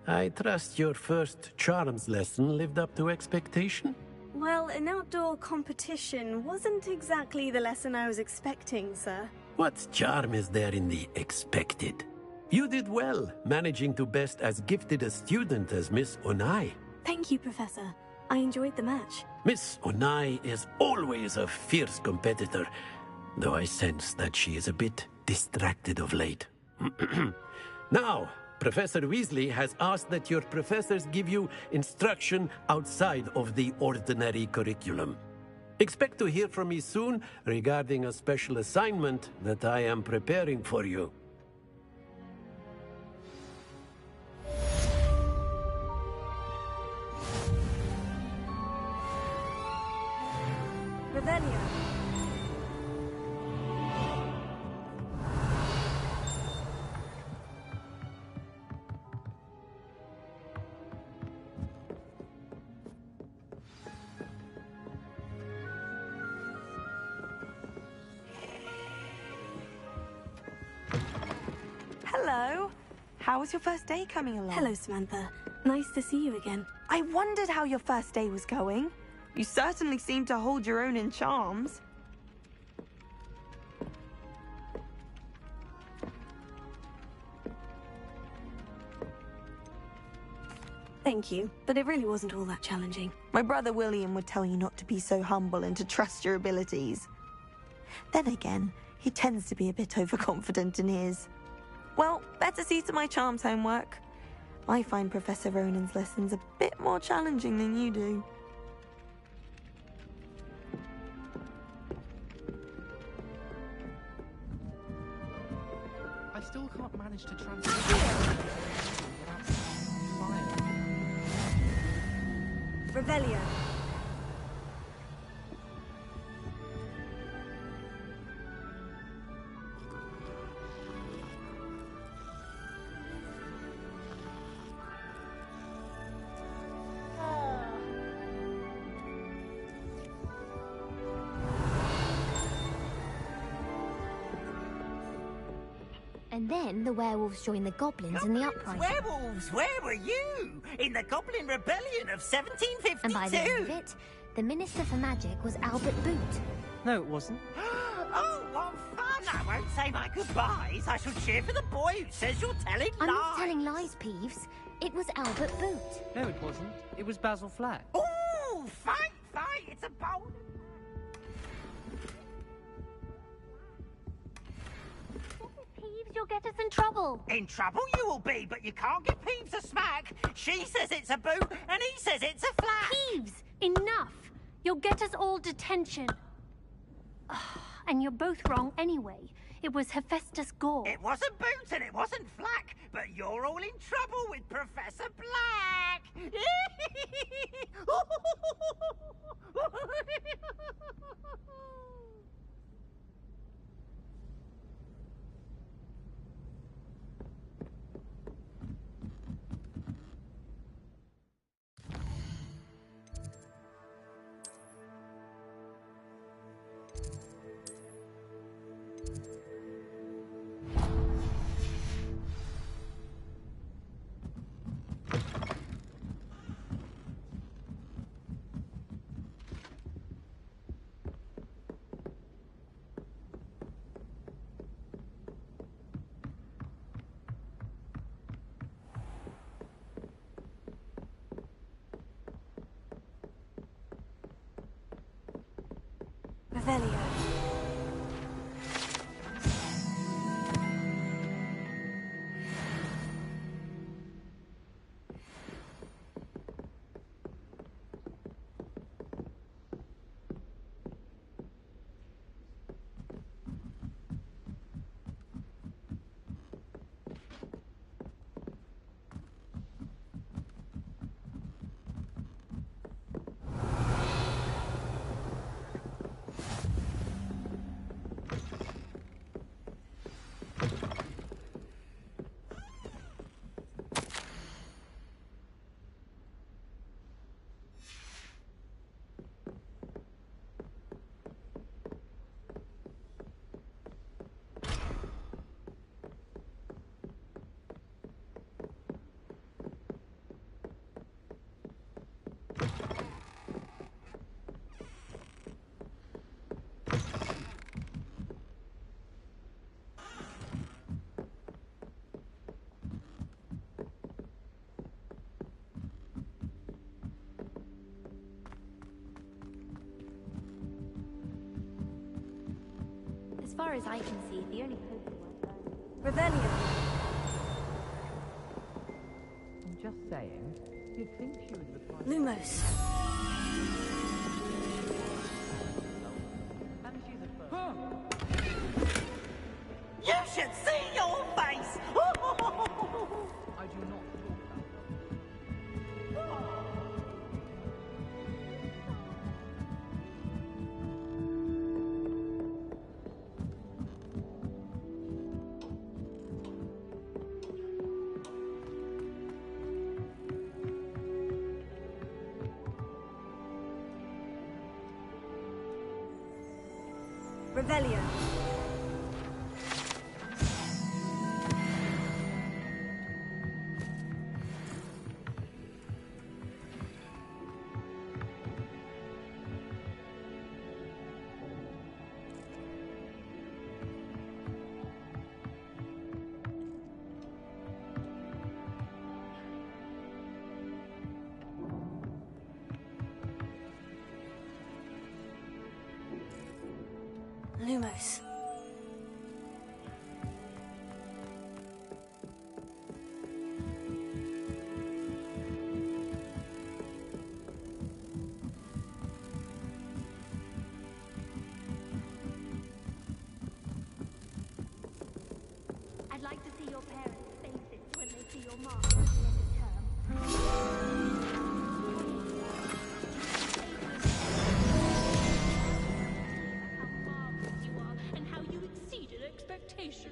I trust your first charms lesson lived up to expectation? Well, an outdoor competition wasn't exactly the lesson I was expecting, sir. What charm is there in the expected? You did well, managing to best as gifted a student as Miss Onai. Thank you, Professor. I enjoyed the match. Miss Onai is always a fierce competitor, though I sense that she is a bit distracted of late. Now, Professor Weasley has asked that your professors give you instruction outside of the ordinary curriculum. Expect to hear from me soon regarding a special assignment that I am preparing for you. Revelio. Hello. How was your first day coming along? Hello, Samantha. Nice to see you again. I wondered how your first day was going. You certainly seem to hold your own in charms. Thank you, but it really wasn't all that challenging. My brother William would tell you not to be so humble and to trust your abilities. Then again, he tends to be a bit overconfident in his. Well, better see to my charms homework. I find Professor Ronan's lessons a bit more challenging than you do. I still can't manage to transfer without fire. Revelio. And then the werewolves joined the goblins in the uprising. Werewolves, where were you? In the Goblin Rebellion of 1752? And by the end of it, the Minister for Magic was Albert Boot. No, it wasn't. Oh, what fun! I won't say my goodbyes. I shall cheer for the boy who says you're telling I'm lies. not telling lies, Peeves. It was Albert Boot. No, it wasn't. It was Basil Flack. Ooh, fight, fight! It's a bold... Peeves, you'll get us in trouble. In trouble you will be, but you can't give Peeves a smack. She says it's a boot, and he says it's a flat. Peeves, enough. You'll get us all detention. And you're both wrong anyway. It was Hephaestus Gore. It wasn't Boots and it wasn't Flack, but you're all in trouble with Professor Black! Revelio. As far as I can see, the only hope for Revelio. I'm just saying, you'd think she was the prime. Lumos. And she's a first. You should see your face! I do not talk about her. Revelio. Lumos. I'd like to see your parents' faces when they see your mark at the end of term. And how you exceeded expectations.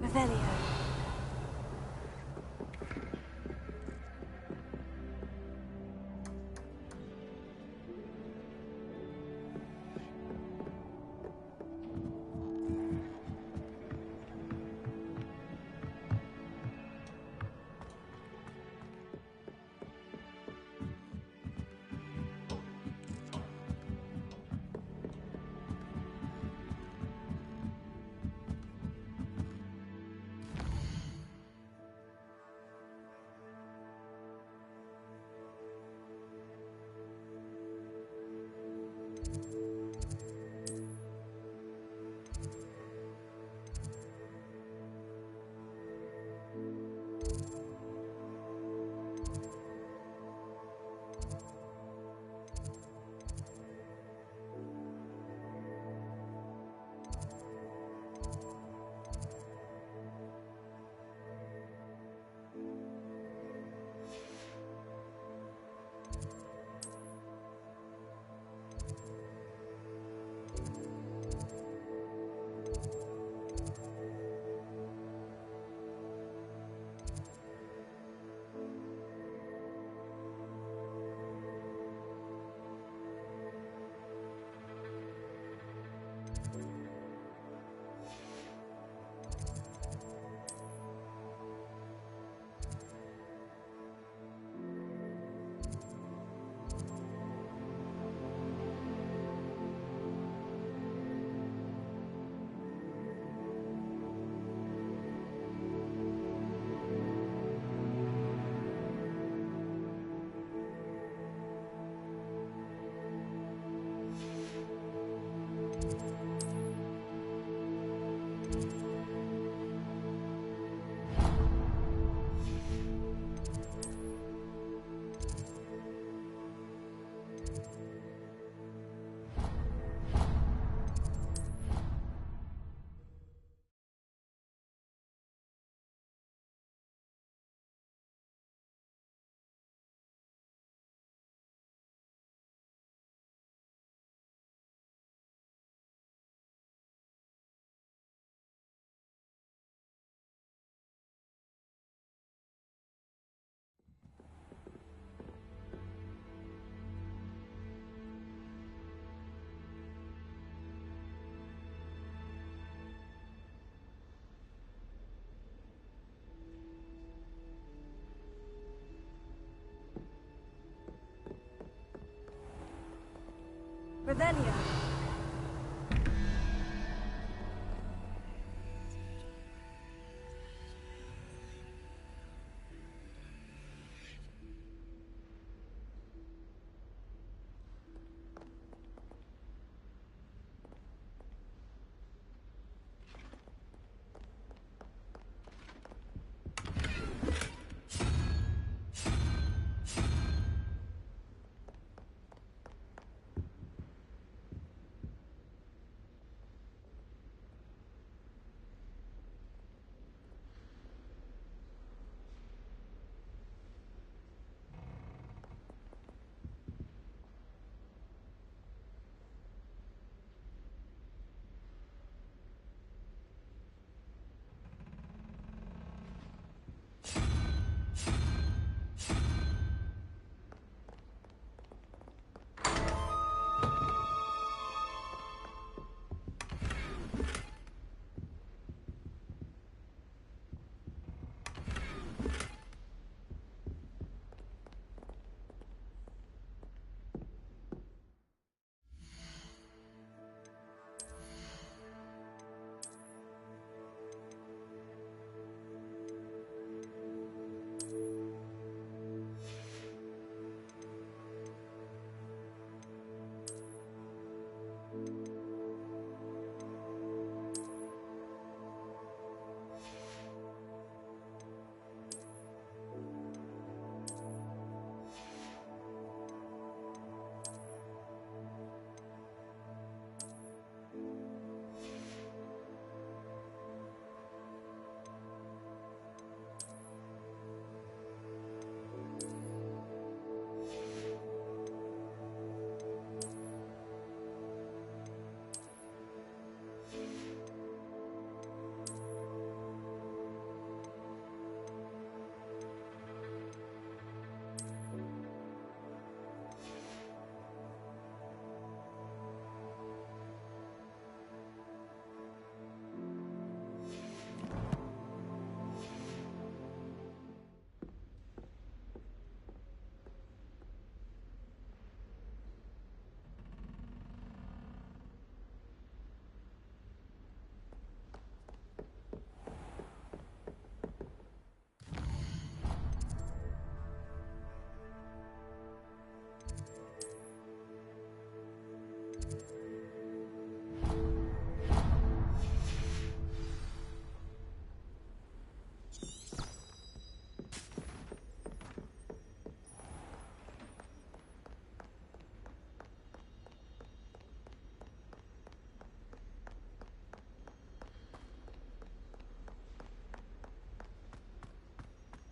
Revelio. Revelio.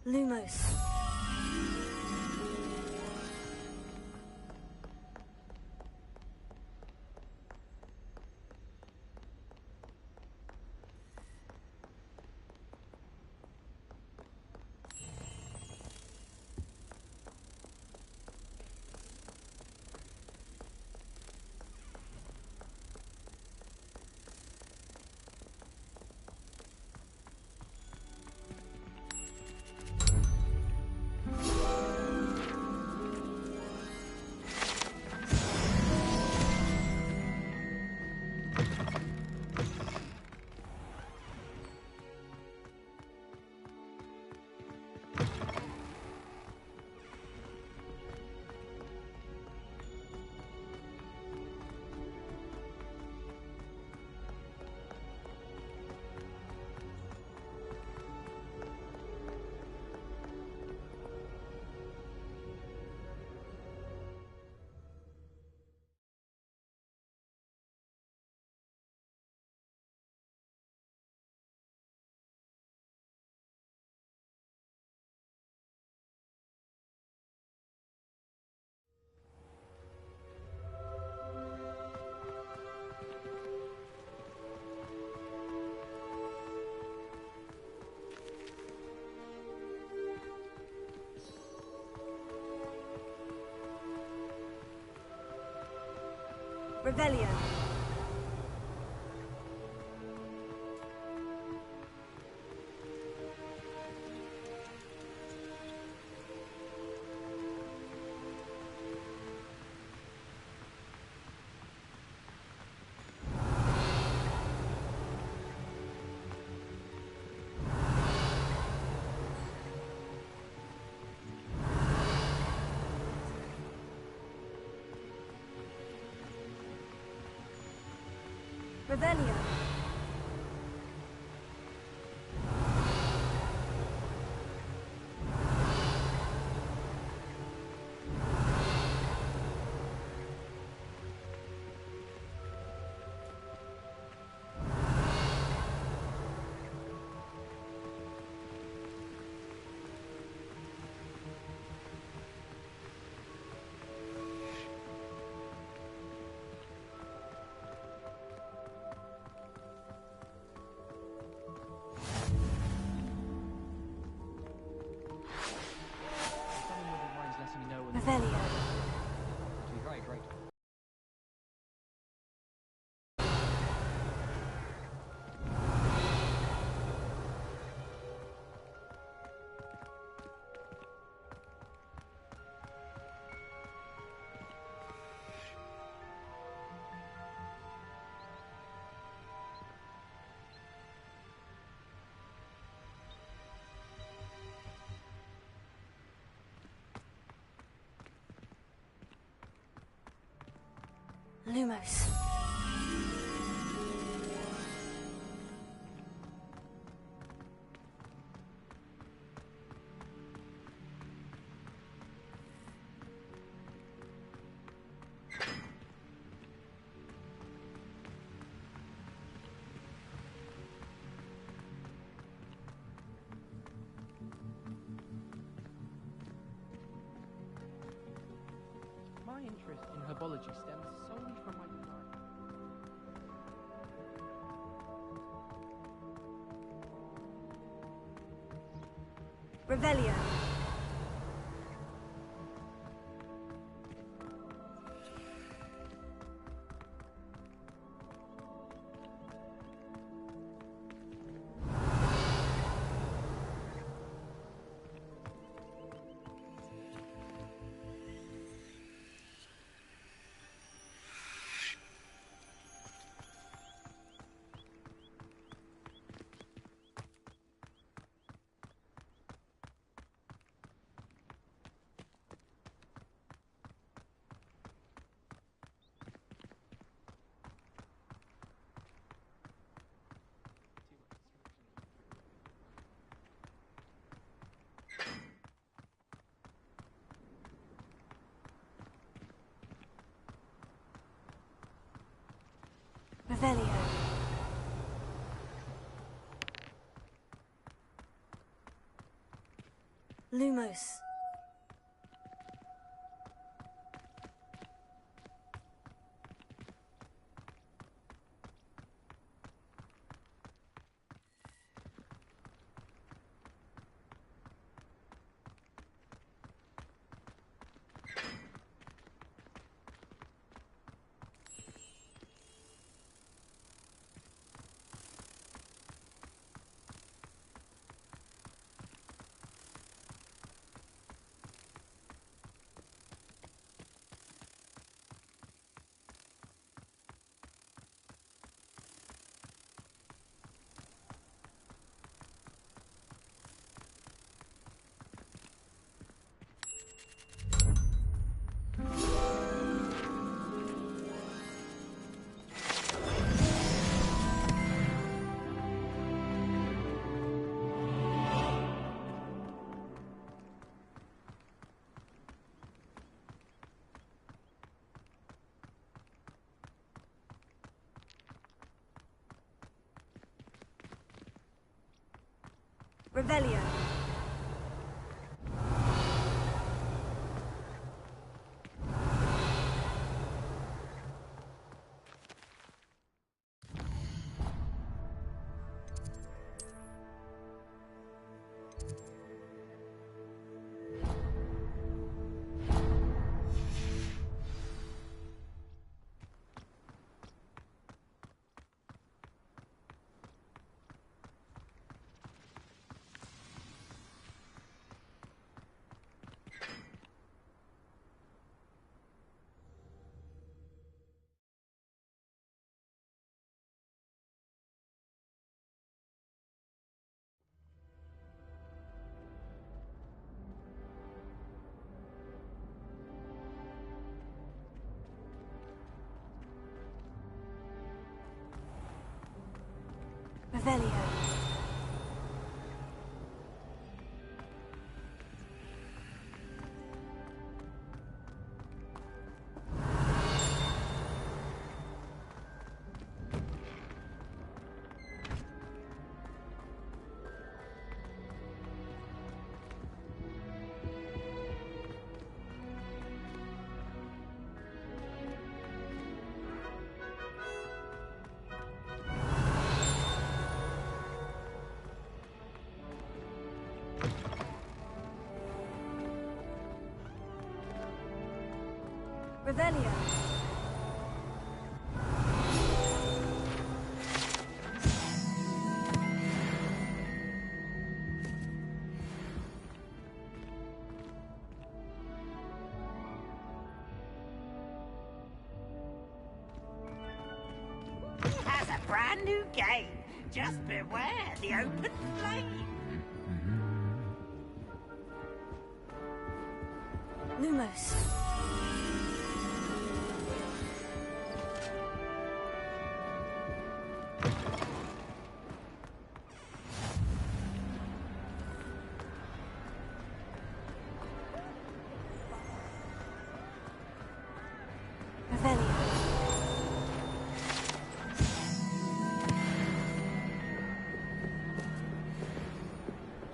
Lumos. Revelio. Revelio. Revelio. To be very grateful. Lumos. My interest in herbology stems solely from my desire. Revelio. Revelio. Lumos. Revelio. Revelio. Revelio. He has a brand new game. Just beware the open flame. Lumos. Revelio.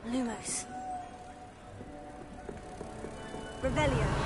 Lumos. Revelio.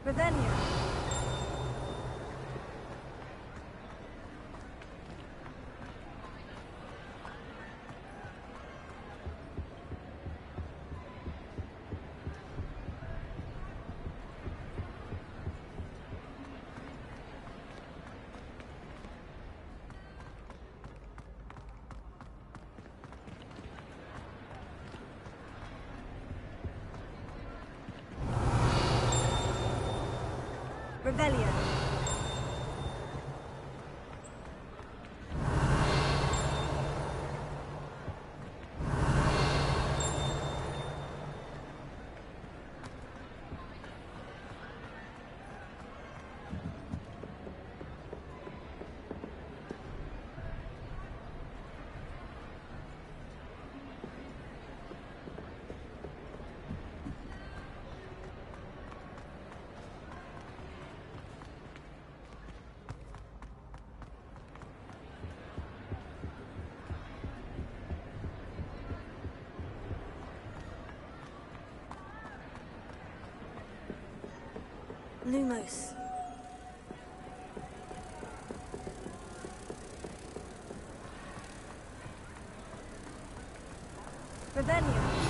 Revelio. Revelio. Lumos. Revelio.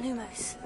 Lumos.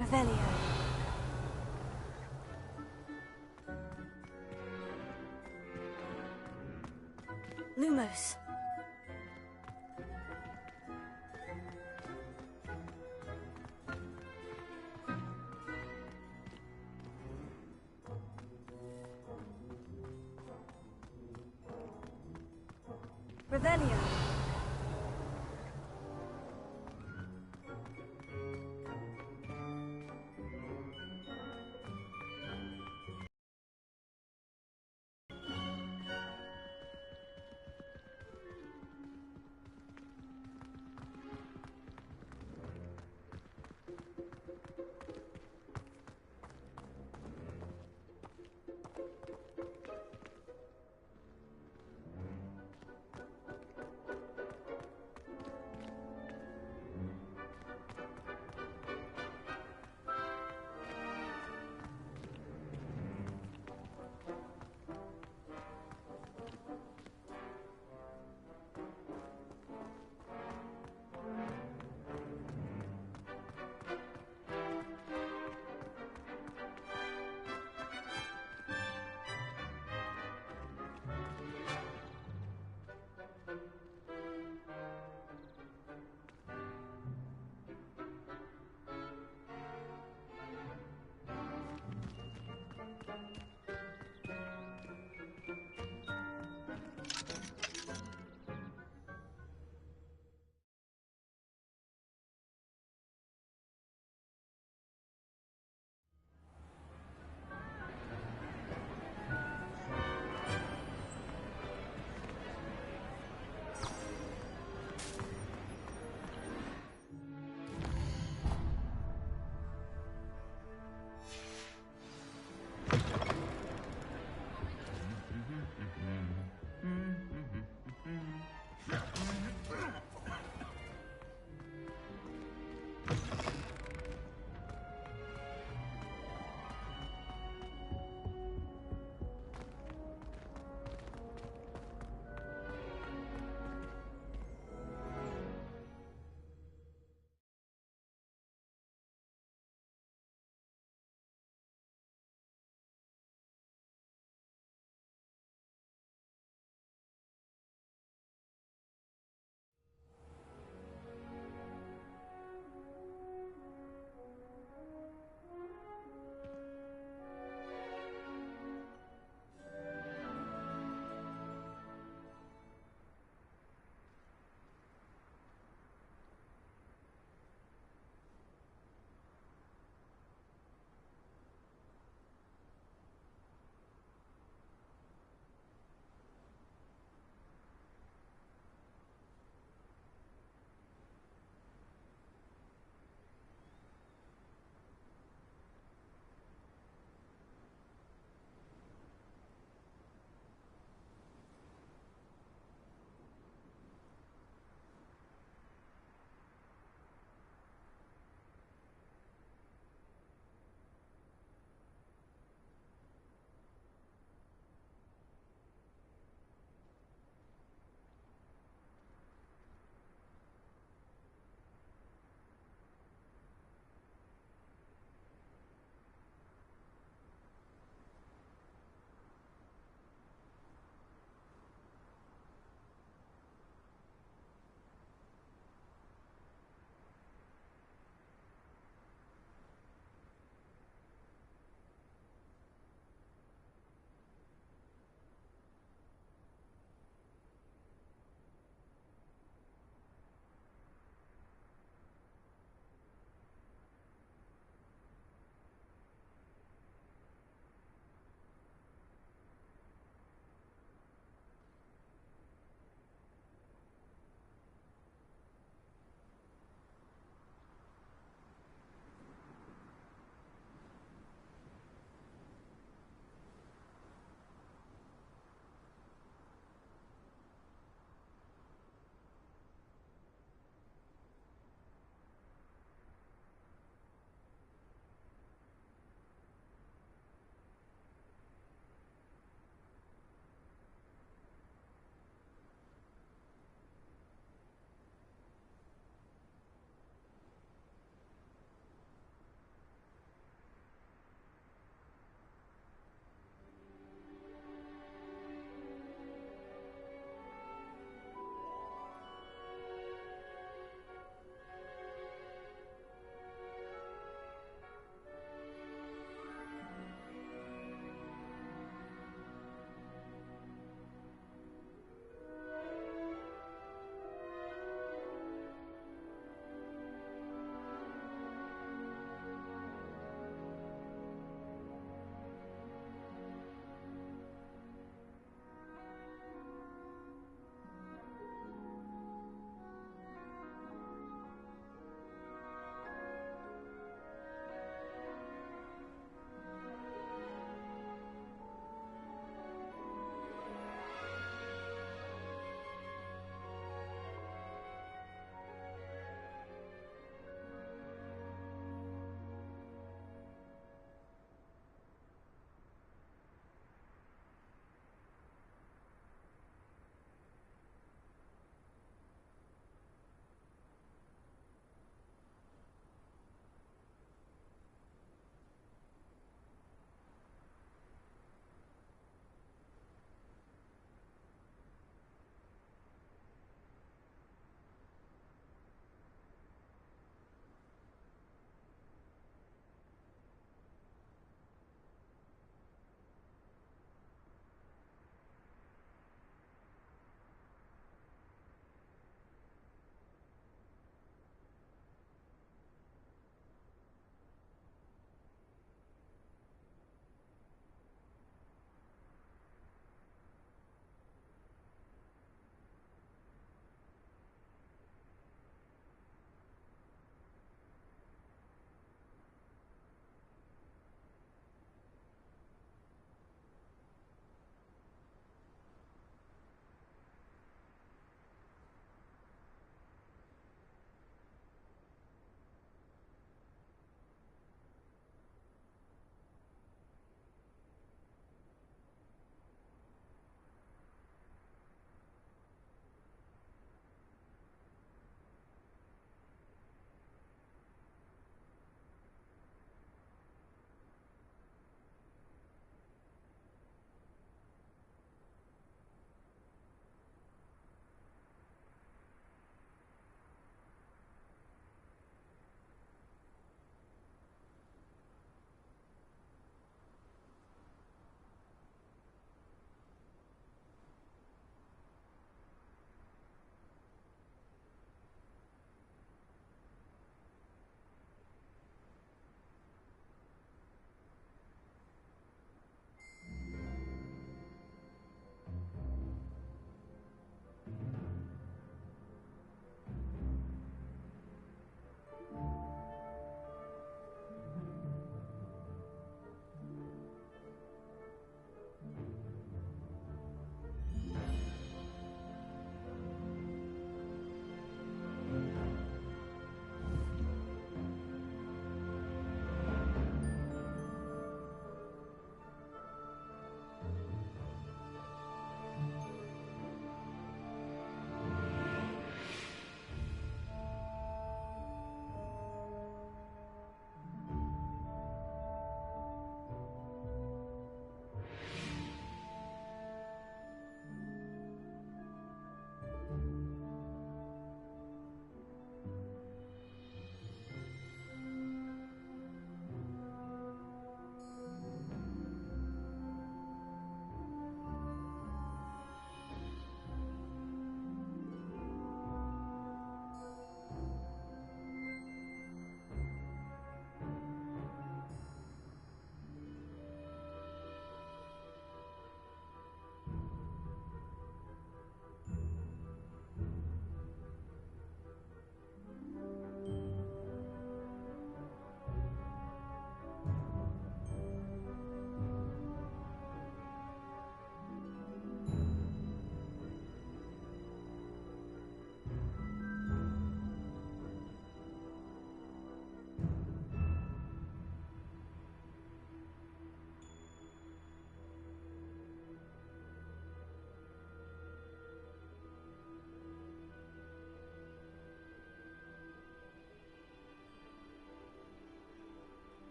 Revelio. Lumos. Revelio.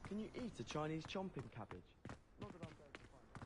Can you eat a Chinese chomping cabbage? Not that I'm going to find it.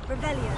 Rebellion.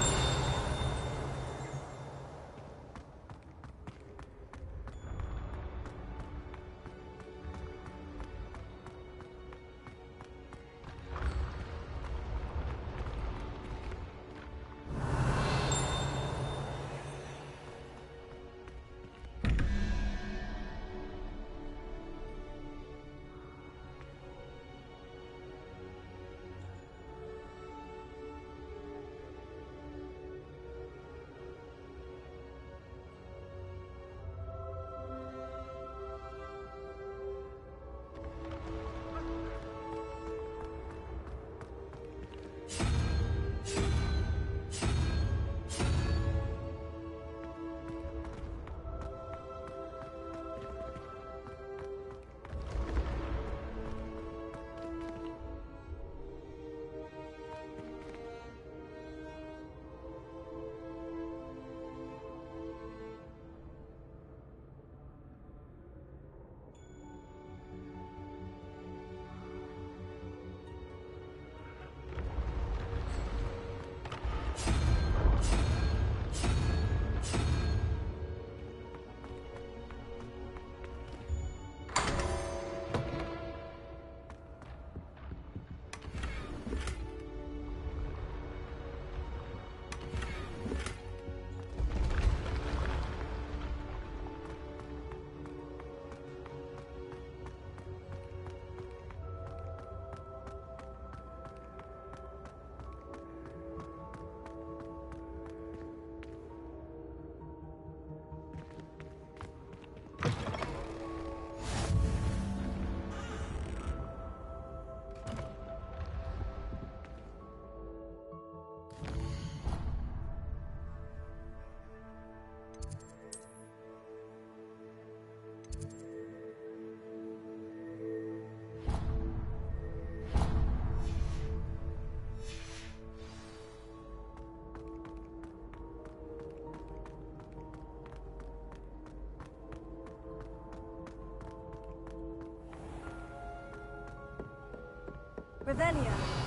Revelio.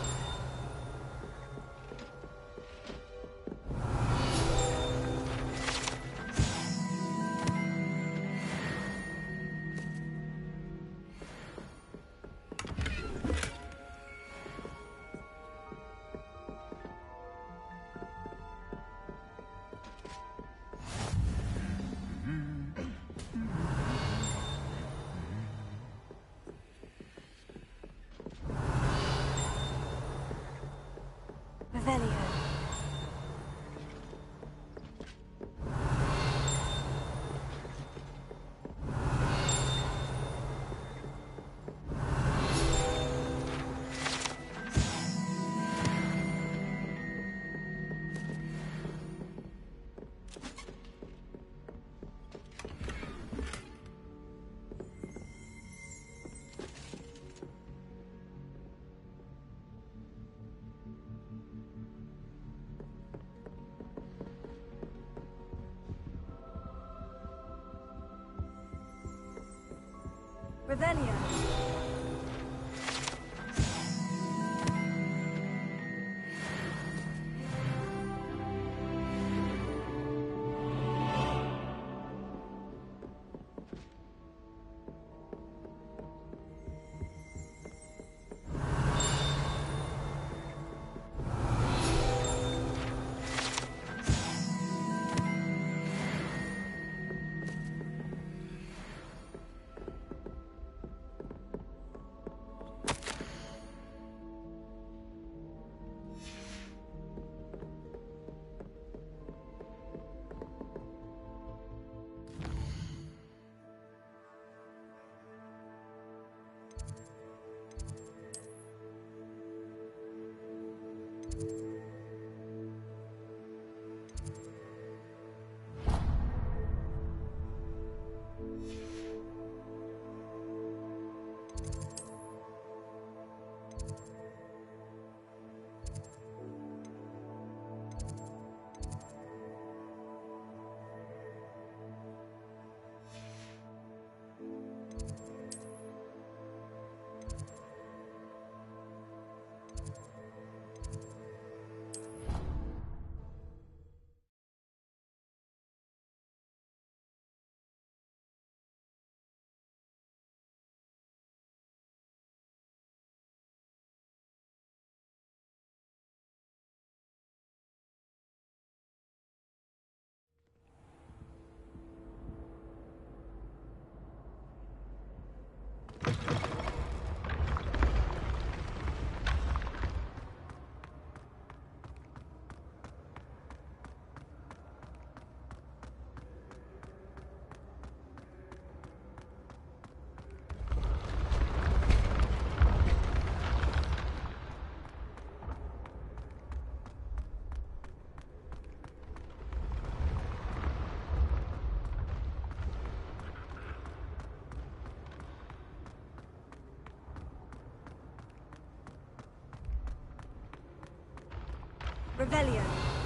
Revelio. Revelio. Revelio.